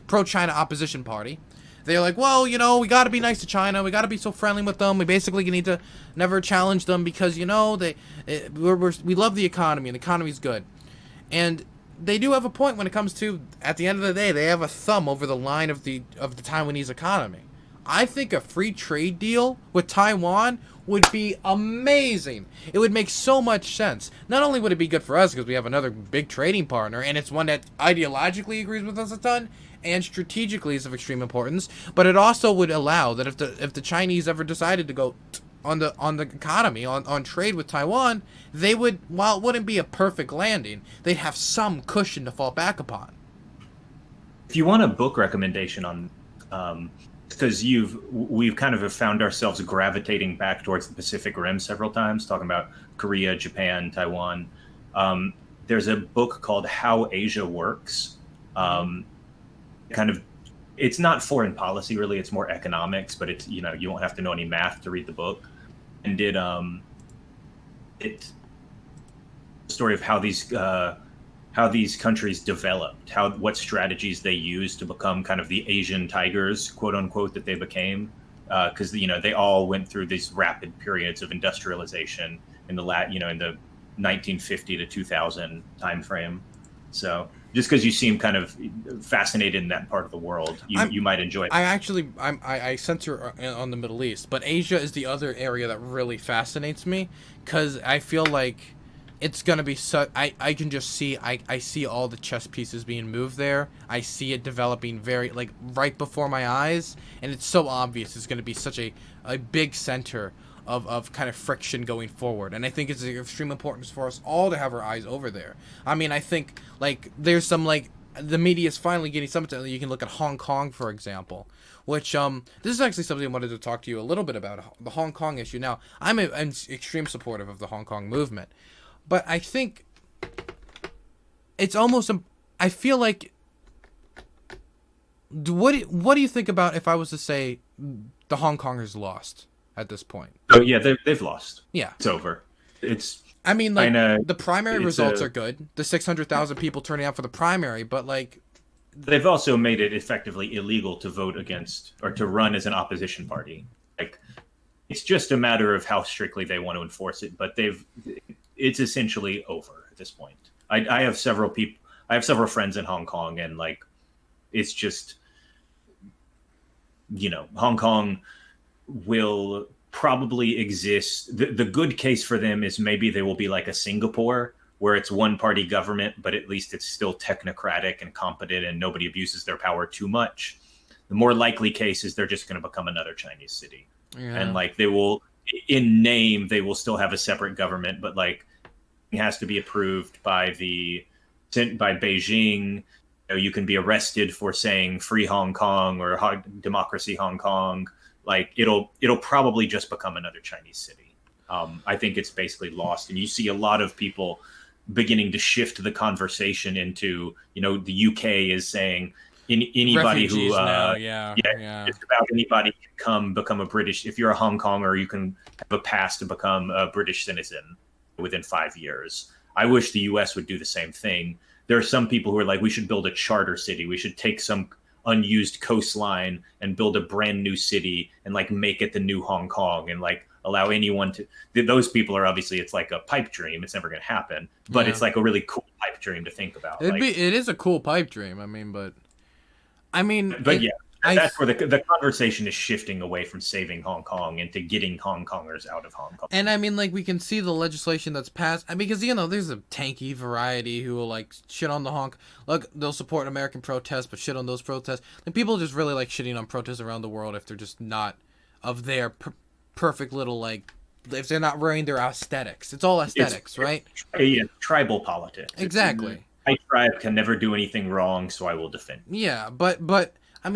pro-China opposition party. They're like, well, you know, we got to be nice to China. We got to be so friendly with them. We basically need to never challenge them because, you know, we love the economy and the economy's good. And they do have a point when it comes to, at the end of the day, they have a thumb over the line of the Taiwanese economy. I think a free trade deal with Taiwan would be amazing. It would make so much sense. Not only would it be good for us because we have another big trading partner and it's one that ideologically agrees with us a ton and strategically is of extreme importance, but it also would allow that if the Chinese ever decided to go on the economy, on trade with Taiwan, they would, while it wouldn't be a perfect landing, they'd have some cushion to fall back upon. If you want a book recommendation on because we've kind of have found ourselves gravitating back towards the Pacific Rim several times, talking about Korea, Japan, Taiwan. There's a book called How Asia Works. It's not foreign policy really; it's more economics. But it's, you know, you won't have to know any math to read the book. And it's the story of how these countries developed, what strategies they used to become kind of the Asian tigers, quote unquote, that they became, because you know they all went through these rapid periods of industrialization in the 1950 to 2000 timeframe. So just because you seem kind of fascinated in that part of the world, you might enjoy it. I center on the Middle East, but Asia is the other area that really fascinates me because I feel like it's gonna be I can just see I see all the chess pieces being moved there. I see it developing very, like, right before my eyes, and it's so obvious it's gonna be such a big center of kind of friction going forward. And I think it's of extreme importance for us all to have our eyes over there. I mean, I think, like, there's some, like, the media is finally getting something. You can look at Hong Kong, for example, which this is actually something I wanted to talk to you a little bit about, the Hong Kong issue. Now, I'm extreme supportive of the Hong Kong movement. But I think it's almost I feel like what do you think about if I was to say the Hong Kongers lost at this point? Oh yeah, they've lost. Yeah, it's over. It's I mean, like, kinda, the primary results are good. The 600,000 people turning out for the primary, but like, they've also made it effectively illegal to vote against or to run as an opposition party. Like, it's just a matter of how strictly they want to enforce it. But it's essentially over at this point. I have several friends in Hong Kong, and like, it's just, Hong Kong will probably exist. The good case for them is maybe they will be like a Singapore, where it's one party government, but at least it's still technocratic and competent and nobody abuses their power too much. The more likely case is they're just going to become another Chinese city. Yeah. And like, they will, in name, they will still have a separate government, but like, it has to be approved by Beijing. You can be arrested for saying free Hong Kong or democracy Hong Kong. Like, it'll probably just become another Chinese city. I think it's basically lost. And you see a lot of people beginning to shift the conversation into, the UK is saying anybody refugees who, now, just about anybody can become a British. If you're a Hong Konger, you can have a pass to become a British citizen within 5 years. I wish the US would do the same thing. There are some people who are like, we should build a charter city. We should take some unused coastline and build a brand new city and like make it the new Hong Kong and like allow anyone to. Those people are obviously, it's like a pipe dream. It's never going to happen, but it's like a really cool pipe dream to think about. It is a cool pipe dream. But that's where the conversation is shifting away from saving Hong Kong into getting Hong Kongers out of Hong Kong. And I mean, like, we can see the legislation that's passed. Because, there's a tanky variety who will, like, shit on the Look, they'll support American protests, but shit on those protests. And people just really like shitting on protests around the world if they're just not of their perfect little, like, if they're not wearing their aesthetics. It's all aesthetics, right? Tribal politics. Exactly. My tribe can never do anything wrong, so I will defend. Yeah, but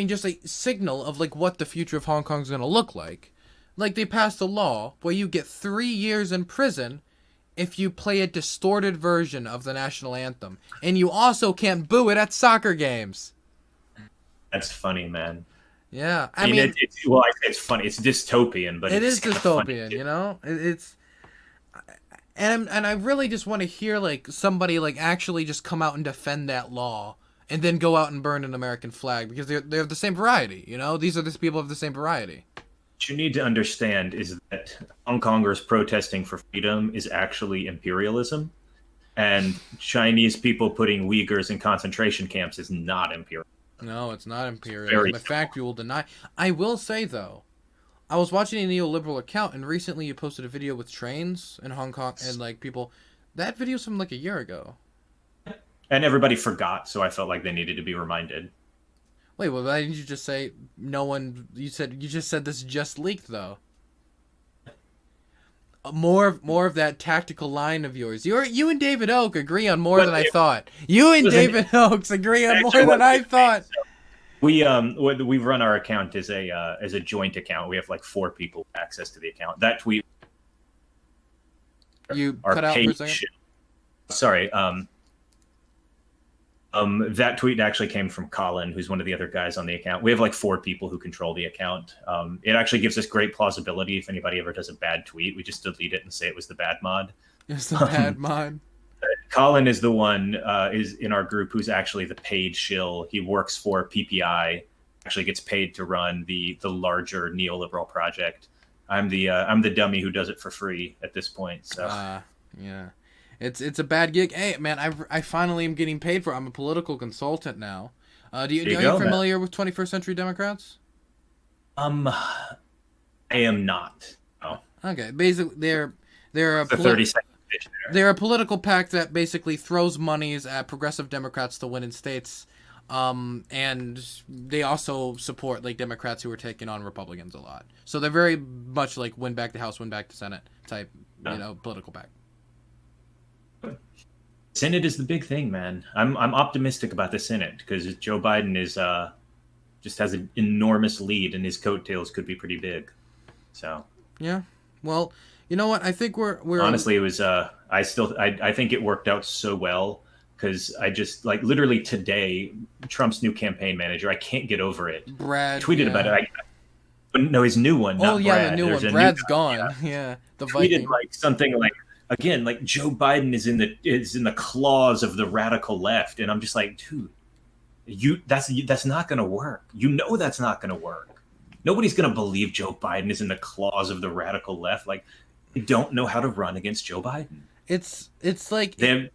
just a signal of, like, what the future of Hong Kong is going to look like. Like, they passed a law where you get 3 years in prison if you play a distorted version of the national anthem. And you also can't boo it at soccer games. That's funny, man. Yeah. I mean it's funny. It's dystopian, but it is dystopian, It's... And I really just want to hear, like, somebody, like, actually just come out and defend that law. And then go out and burn an American flag because they're the same variety, These are the people of the same variety. What you need to understand is that Hong Kongers protesting for freedom is actually imperialism, and Chinese people putting Uyghurs in concentration camps is not imperialism. No, it's not imperialism. In fact, you will deny. I will say, though, I was watching a neoliberal account, and recently you posted a video with trains in Hong Kong, and like people, that video's from like a year ago. And everybody forgot, so I felt like they needed to be reminded. Wait, well, why didn't you just say no one? You just said this just leaked, though. More of that tactical line of yours. You and David Oak agree on more than I thought. You and David Oaks agree on more than I thought. We run our account as a joint account. We have like 4 people with access to the account. That tweet. You cut out for a second. Sorry. That tweet actually came from Colin, who's one of the other guys on the account. We have like 4 people who control the account. It actually gives us great plausibility. If anybody ever does a bad tweet, we just delete it and say it was the bad mod. It's the bad mod. Colin is the one is in our group who's actually the paid shill. He works for PPI, actually gets paid to run the larger neoliberal project. I'm the dummy who does it for free at this point. So yeah. It's a bad gig. Hey, man, I finally am getting paid for it. I'm a political consultant now. Are you familiar with 21st Century Democrats? I am not. Oh. Okay, basically they're a 30-second pitch there. They're a political PAC that basically throws monies at progressive Democrats to win in states. And they also support like Democrats who are taking on Republicans a lot. So they're very much like win back the House, win back the Senate type, political PAC. Senate is the big thing, man. I'm optimistic about the Senate because Joe Biden is just has an enormous lead, and his coattails could be pretty big. So yeah, well, You know what? I think we're Honestly, it was. I think it worked out so well because I just like literally today, Trump's new campaign manager. I can't get over it. Brad Tweeted about it. No, his new one. Oh not yeah, Brad. the new There's one. a Brad's new gone. Yeah, the tweeted Viking. like something like again like Joe Biden is in the claws of the radical left, and I'm just like, dude, that's not going to work. You know that's not going to work. Nobody's going to believe Joe Biden is in the claws of the radical left. Like, they don't know how to run against Joe Biden. It's like it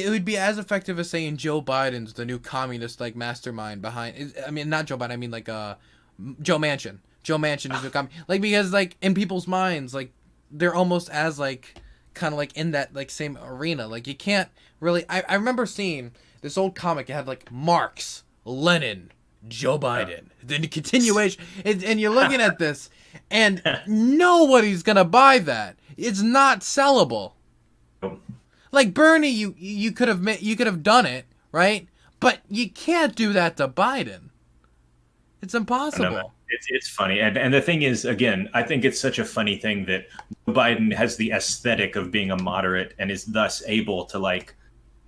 would be as effective as saying Joe Biden's the new communist like mastermind behind. I mean, not Joe Biden. I mean like Joe Manchin. Joe Manchin is a like because like in people's minds like they're almost as like kind of like in that like same arena. Like you can't really. I remember seeing this old comic. It had like Marx, Lenin, Joe Biden, the continuation, and you're looking at this, and nobody's gonna buy that. It's not sellable. Like Bernie, you could have done it, right? But you can't do that to Biden. It's impossible. It's funny, and the thing is, again, I think it's such a funny thing that Biden has the aesthetic of being a moderate and is thus able to like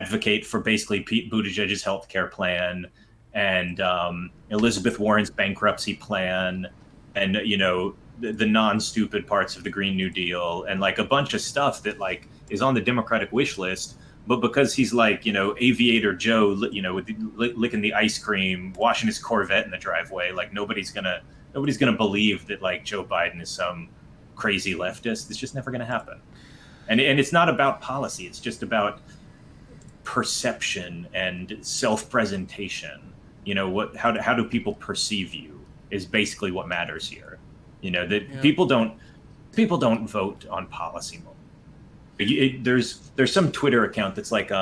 advocate for basically Pete Buttigieg's healthcare plan and Elizabeth Warren's bankruptcy plan, and you know the non-stupid parts of the Green New Deal, and like a bunch of stuff that like is on the Democratic wish list. But because he's like, you know, Aviator Joe, you know, with licking the ice cream, washing his Corvette in the driveway, like nobody's gonna believe that like Joe Biden is some crazy leftist. It's just never gonna happen. And it's not about policy. It's just about perception and self-presentation. You know, how do people perceive you is basically what matters here. You know, that people don't vote on policy. There's some Twitter account that's like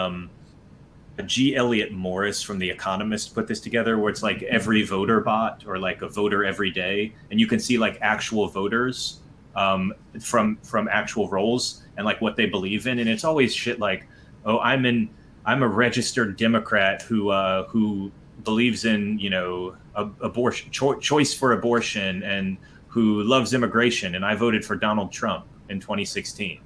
G. Elliott Morris from The Economist put this together, where it's like every voter bot or like a voter every day, and you can see like actual voters from actual rolls and like what they believe in, and it's always shit like, oh, I'm a registered Democrat who believes in, you know, abortion choice for abortion and who loves immigration, and I voted for Donald Trump in 2016.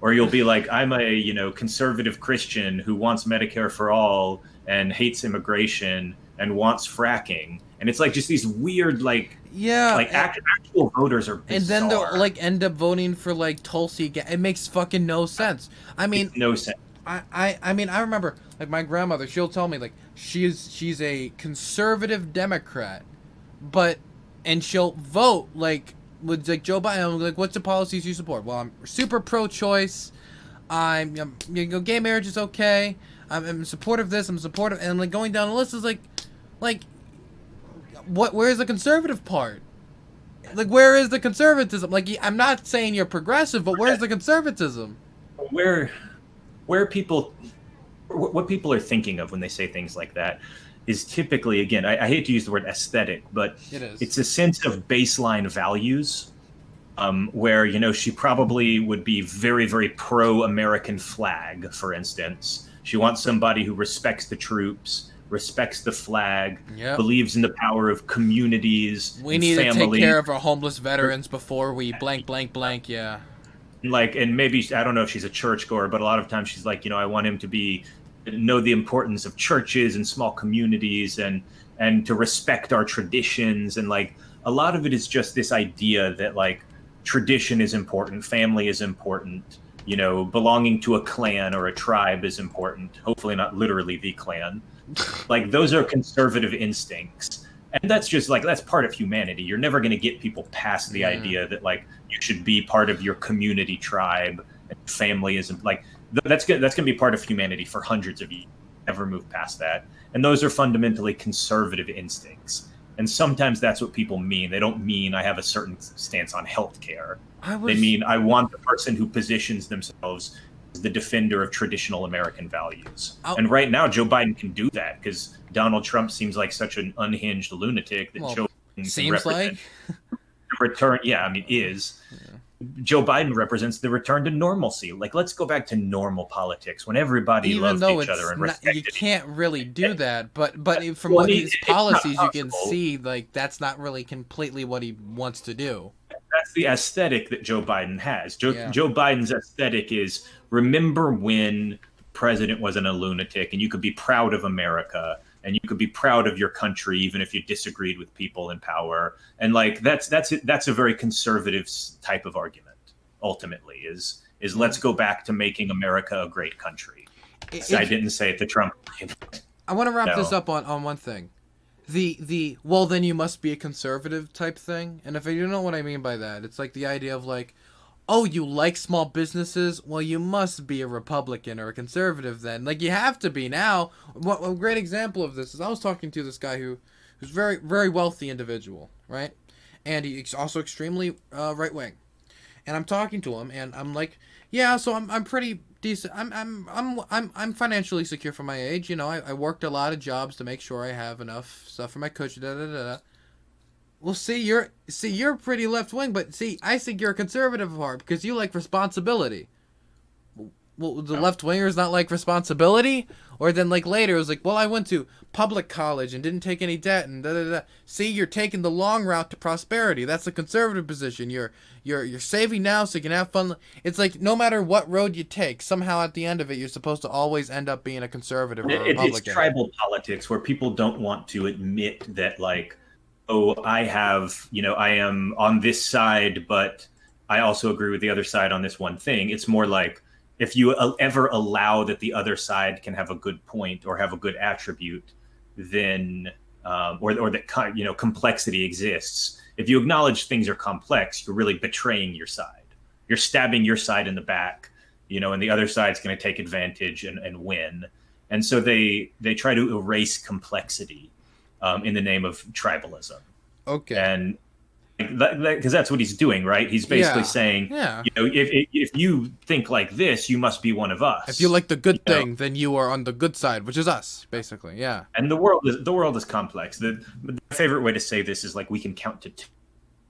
Or you'll be like, I'm a, you know, conservative Christian who wants Medicare for all and hates immigration and wants fracking. And it's like just these weird, like, actual voters are bizarre. And then they'll like end up voting for like Tulsi. It makes fucking no sense. I mean, no sense. I mean, I remember like my grandmother. She'll tell me like she's a conservative Democrat, and she'll vote like. With like Joe Biden, like, what's the policies you support? Well, I'm super pro-choice. I'm you know, gay marriage is okay. I'm supportive of this. I'm supportive, and like going down the list is like, what? Where's the conservative part? Like, where is the conservatism? Like, I'm not saying you're progressive, but where's the conservatism? What people are thinking of when they say things like that is typically, again, I hate to use the word aesthetic, but it's a sense of baseline values, where, you know, she probably would be very, very pro-American flag, for instance. She wants somebody who respects the troops, respects the flag, believes in the power of communities. We need to take care of our homeless veterans before we blank, yeah. Like, and maybe, I don't know if she's a churchgoer, but a lot of times she's like, you know, I want him to know the importance of churches and small communities and to respect our traditions. And like a lot of it is just this idea that like tradition is important, family is important, you know, belonging to a clan or a tribe is important, hopefully not literally the clan. Like those are conservative instincts, and that's just like, that's part of humanity. You're never going to get people past the idea that like you should be part of your community tribe, and family isn't like that's going to be part of humanity for hundreds of years. Never move past that. And those are fundamentally conservative instincts. And sometimes that's what people mean. They don't mean I have a certain stance on healthcare. They mean I want the person who positions themselves as the defender of traditional American values. And right now, Joe Biden can do that because Donald Trump seems like such an unhinged lunatic that Joe Biden seems like return. Yeah, I mean, Joe Biden represents the return to normalcy. Like, let's go back to normal politics when everybody loved each other and respected you can't really do that, but from his policies, you can see like that's not really completely what he wants to do. that's the aesthetic that Joe Biden has. Yeah. Joe Biden's aesthetic is, remember when the president wasn't a lunatic, and you could be proud of America, and you could be proud of your country even if you disagreed with people in power. And like that's a very conservative type of argument. Ultimately, is let's go back to making America a great country. I didn't say it to Trump. I want to wrap this up on one thing. The well, then you must be a conservative type thing. And if you know what I mean by that, it's like the idea of like, oh, you like small businesses? Well, you must be a Republican or a conservative then. Like, you have to be now. A great example of this is I was talking to this guy who's very, very wealthy individual, right? And he's also extremely right-wing. And I'm talking to him, and I'm like, yeah, so I'm pretty decent. I'm financially secure for my age. You know, I worked a lot of jobs to make sure I have enough stuff for my cushion. Well, you're pretty left wing, but see, I think you're a conservative heart because you like responsibility. Well, the left wingers not like responsibility, or then like later it was like, well, I went to public college and didn't take any debt and da da da. See, you're taking the long route to prosperity. That's the conservative position. You're saving now so you can have fun. It's like no matter what road you take, somehow at the end of it, you're supposed to always end up being a conservative or a Republican. It's tribal politics where people don't want to admit that, like, oh, I am on this side, but I also agree with the other side on this one thing. It's more like, if you ever allow that the other side can have a good point or have a good attribute, then or that complexity exists. If you acknowledge things are complex, you're really betraying your side. You're stabbing your side in the back, and the other side's going to take advantage and win. And so they try to erase complexity in the name of tribalism. Okay. And because that's what he's doing, right? He's basically saying, if you think like this, you must be one of us. If you like the good thing, then you are on the good side, which is us, basically. Yeah. And the world is complex. My favorite way to say this is like, we can count to two.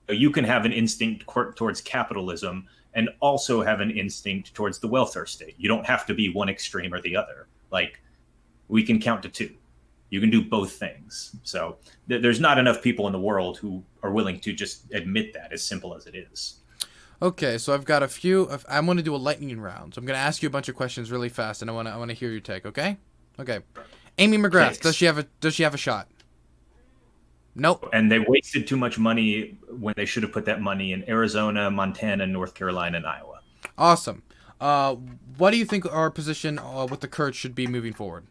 You can have an instinct towards capitalism and also have an instinct towards the welfare state. You don't have to be one extreme or the other. Like, we can count to two. You can do both things. So there's not enough people in the world who are willing to just admit that, as simple as it is. Okay, so I've got a few. I'm going to do a lightning round. So I'm going to ask you a bunch of questions really fast, and I want to hear your take. Okay. Okay. Amy McGrath, Thanks. does she have a shot? Nope. And they wasted too much money when they should have put that money in Arizona, Montana, North Carolina, and Iowa. Awesome. What do you think our position with the Kurds should be moving forward?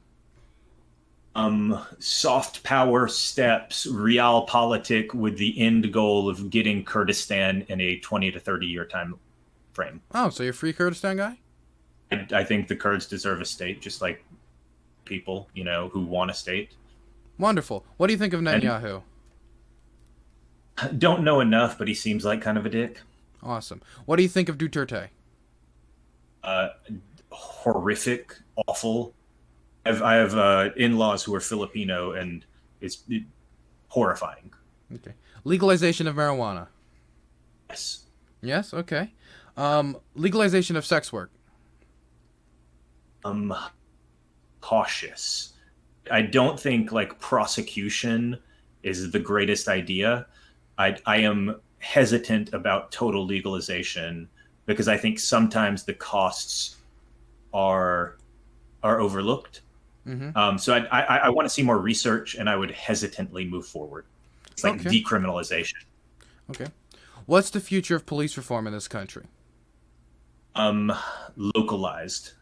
Soft power steps, realpolitik, with the end goal of getting Kurdistan in a 20 to 30 year time frame. Oh, so you're a free Kurdistan guy? I think the Kurds deserve a state, just like people, who want a state. Wonderful. What do you think of Netanyahu? Don't know enough, but he seems like kind of a dick. Awesome. What do you think of Duterte? Horrific, awful. I have in-laws who are Filipino, and it's horrifying. Okay. Legalization of marijuana. Yes. Yes. Okay. Legalization of sex work. Cautious. I don't think like prosecution is the greatest idea. I am hesitant about total legalization because I think sometimes the costs are overlooked. Mm-hmm. So I want to see more research, and I would hesitantly move forward. It's like decriminalization. Okay. What's the future of police reform in this country? Localized.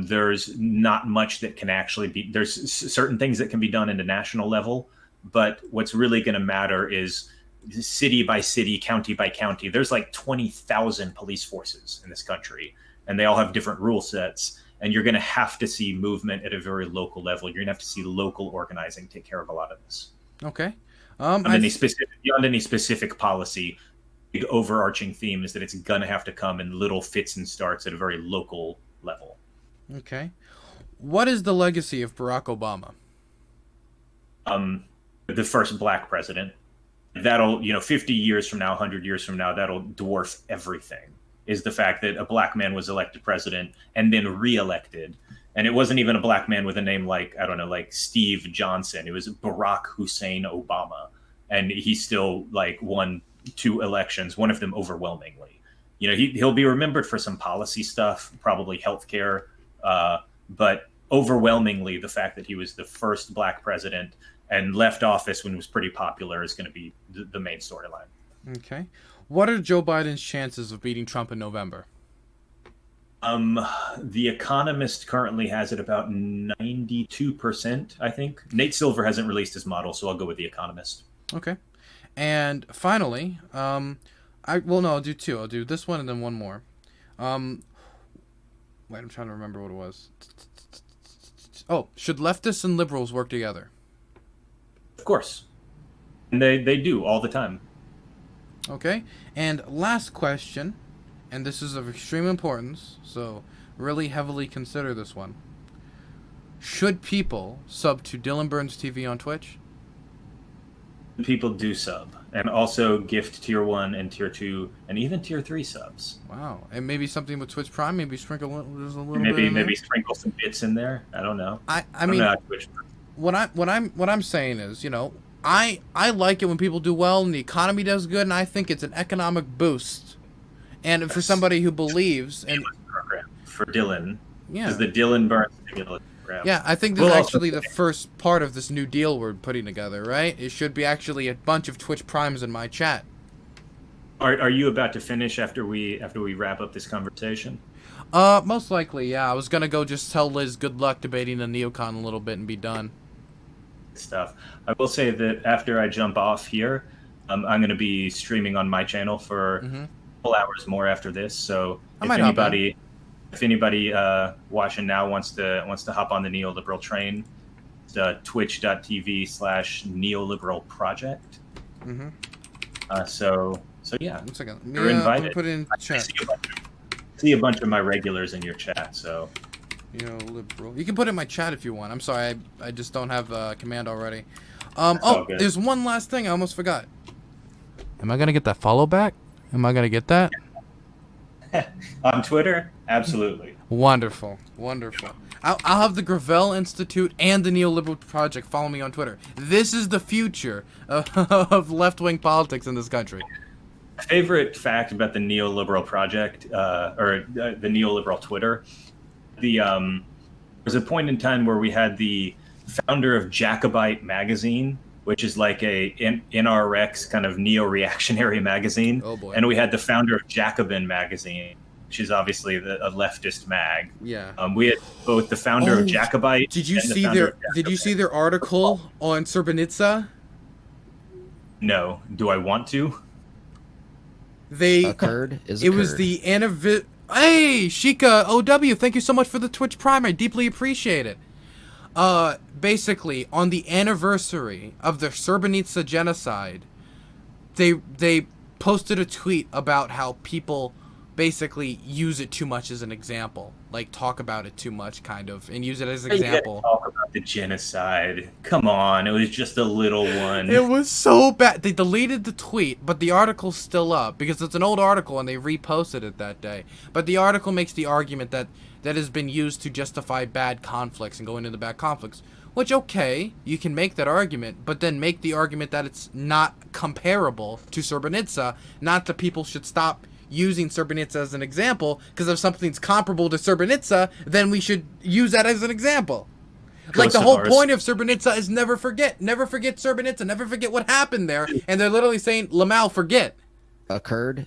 There's not much that can actually be. There's certain things that can be done at a national level, but what's really going to matter is city by city, county by county. There's like 20,000 police forces in this country, and they all have different rule sets. And you're going to have to see movement at a very local level. You're going to have to see local organizing take care of a lot of this. Okay. Beyond any specific policy, the overarching theme is that it's going to have to come in little fits and starts at a very local level. Okay. What is the legacy of Barack Obama? The first black president. That'll, 50 years from now, 100 years from now, that'll dwarf everything. Is the fact that a black man was elected president and then reelected. And it wasn't even a black man with a name like, I don't know, like Steve Johnson. It was Barack Hussein Obama. And he still like won two elections, one of them overwhelmingly. He'll be remembered for some policy stuff, probably healthcare, but overwhelmingly the fact that he was the first black president and left office when he was pretty popular is going to be the main storyline. Okay. What are Joe Biden's chances of beating Trump in November? The Economist currently has it about 92%, I think. Nate Silver hasn't released his model, so I'll go with The Economist. Okay. And finally, I'll do two. I'll do this one and then one more. Wait, I'm trying to remember what it was. Oh, should leftists and liberals work together? Of course. And they do all the time. Okay. And last question, and this is of extreme importance, so really heavily consider this one. Should people sub to Dylan Burns TV on Twitch? People do sub, and also gift tier 1 and tier 2 and even tier 3 subs. Wow. And maybe something with Twitch Prime, maybe sprinkle just a little bit in maybe there? sprinkle some bits in there. I don't know. I mean, what I'm saying is, I like it when people do well and the economy does good, and I think it's an economic boost. And for somebody who believes in program for Dylan, yeah, is the Dylan Burns stimulus program. Yeah, I think this is actually the first part of this new deal we're putting together, right? It should be actually a bunch of Twitch Primes in my chat. Are you about to finish after we wrap up this conversation? Most likely, yeah. I was gonna go just tell Liz good luck debating the neocon a little bit and be done. Stuff. I will say that after I jump off here, I'm going to be streaming on my channel for a couple hours more after this. So if anybody watching now wants to hop on the neoliberal train, it's twitch.tv/neoliberal project. So yeah, 1 second. you're invited. Put it in chat. See a bunch of my regulars in your chat. So. Neoliberal. You can put it in my chat if you want. I'm sorry, I just don't have command already. There's one last thing I almost forgot. Am I gonna get that follow back? Am I gonna get that? On Twitter? Absolutely. Wonderful. I'll have the Gravel Institute and the Neoliberal Project follow me on Twitter. This is the future of left-wing politics in this country. My favorite fact about the Neoliberal Project, or the Neoliberal Twitter, there was a point in time where we had the founder of Jacobite magazine, which is like a NRX kind of neo-reactionary magazine. Oh boy. And we had the founder of Jacobin magazine, which is obviously a leftist mag. Yeah. We had both the founder of Jacobite. Did you see their article on Srebrenica? No. Do I want to? It was the anniversary. Hey, Shika OW, thank you so much for the Twitch Prime. I deeply appreciate it. Basically, on the anniversary of the Srebrenica genocide, they posted a tweet about how people basically use it too much as an example, like talk about it too much, kind of, and use it as an example. Talk about the genocide. Come on, it was just a little one. It was so bad. They deleted the tweet, but the article's still up because it's an old article and they reposted it that day. But the article makes the argument that has been used to justify bad conflicts and going into bad conflicts. Which, okay, you can make that argument, but then make the argument that it's not comparable to Srebrenica, not that people should stop using Srebrenica as an example, because if something's comparable to Srebrenica, then we should use that as an example. Like, the whole point of Srebrenica is never forget Srebrenica, never forget what happened there, and they're literally saying, Lamal, forget. Occurred.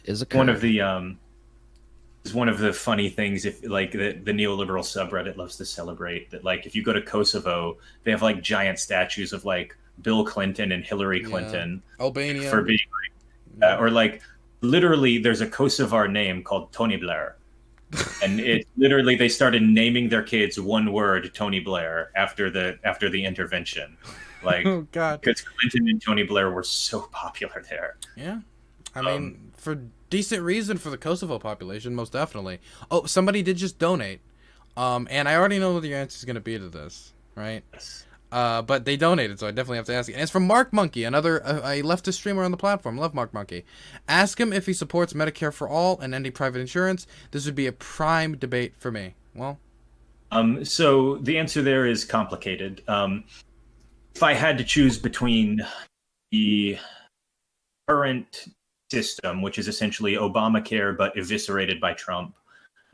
One of the funny things, if like the neoliberal subreddit loves to celebrate that, like if you go to Kosovo, they have like giant statues of like Bill Clinton and Hillary Clinton, Albania, for being like, or like literally there's a Kosovar name called Tony Blair, and it literally they started naming their kids one word Tony Blair after the intervention, like oh god, because Clinton and Tony Blair were so popular there. Yeah, I mean for decent reason for the Kosovo population, most definitely. Oh, somebody did just donate, and I already know what the answer is going to be to this, right? Yes. But they donated, so I definitely have to ask it. And it's from Mark Monkey, another a leftist streamer on the platform. Love Mark Monkey. Ask him if he supports Medicare for all and ending private insurance. This would be a prime debate for me. Well, so the answer there is complicated. If I had to choose between the current system, which is essentially Obamacare but eviscerated by Trump,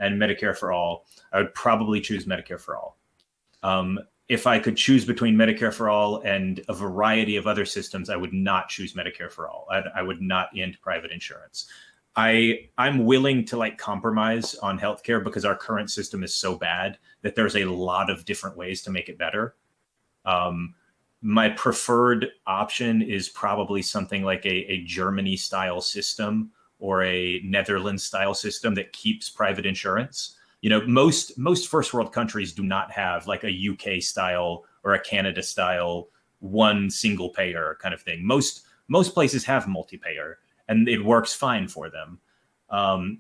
and Medicare for all, I would probably choose Medicare for all. If I could choose between Medicare for all and a variety of other systems, I would not choose Medicare for all. I would not end private insurance. I'm willing to like compromise on healthcare because our current system is so bad that there's a lot of different ways to make it better. My preferred option is probably something like a Germany style system or a Netherlands style system that keeps private insurance. You know, most first world countries do not have like a UK style or a Canada style one single payer kind of thing. Most places have multi-payer and it works fine for them.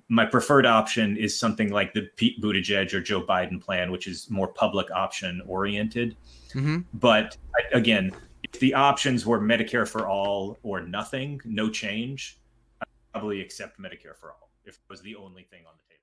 My preferred option is something like the Pete Buttigieg or Joe Biden plan, which is more public option oriented. Mm-hmm. But again, if the options were Medicare for all or nothing, no change, I'd probably accept Medicare for all if it was the only thing on the table.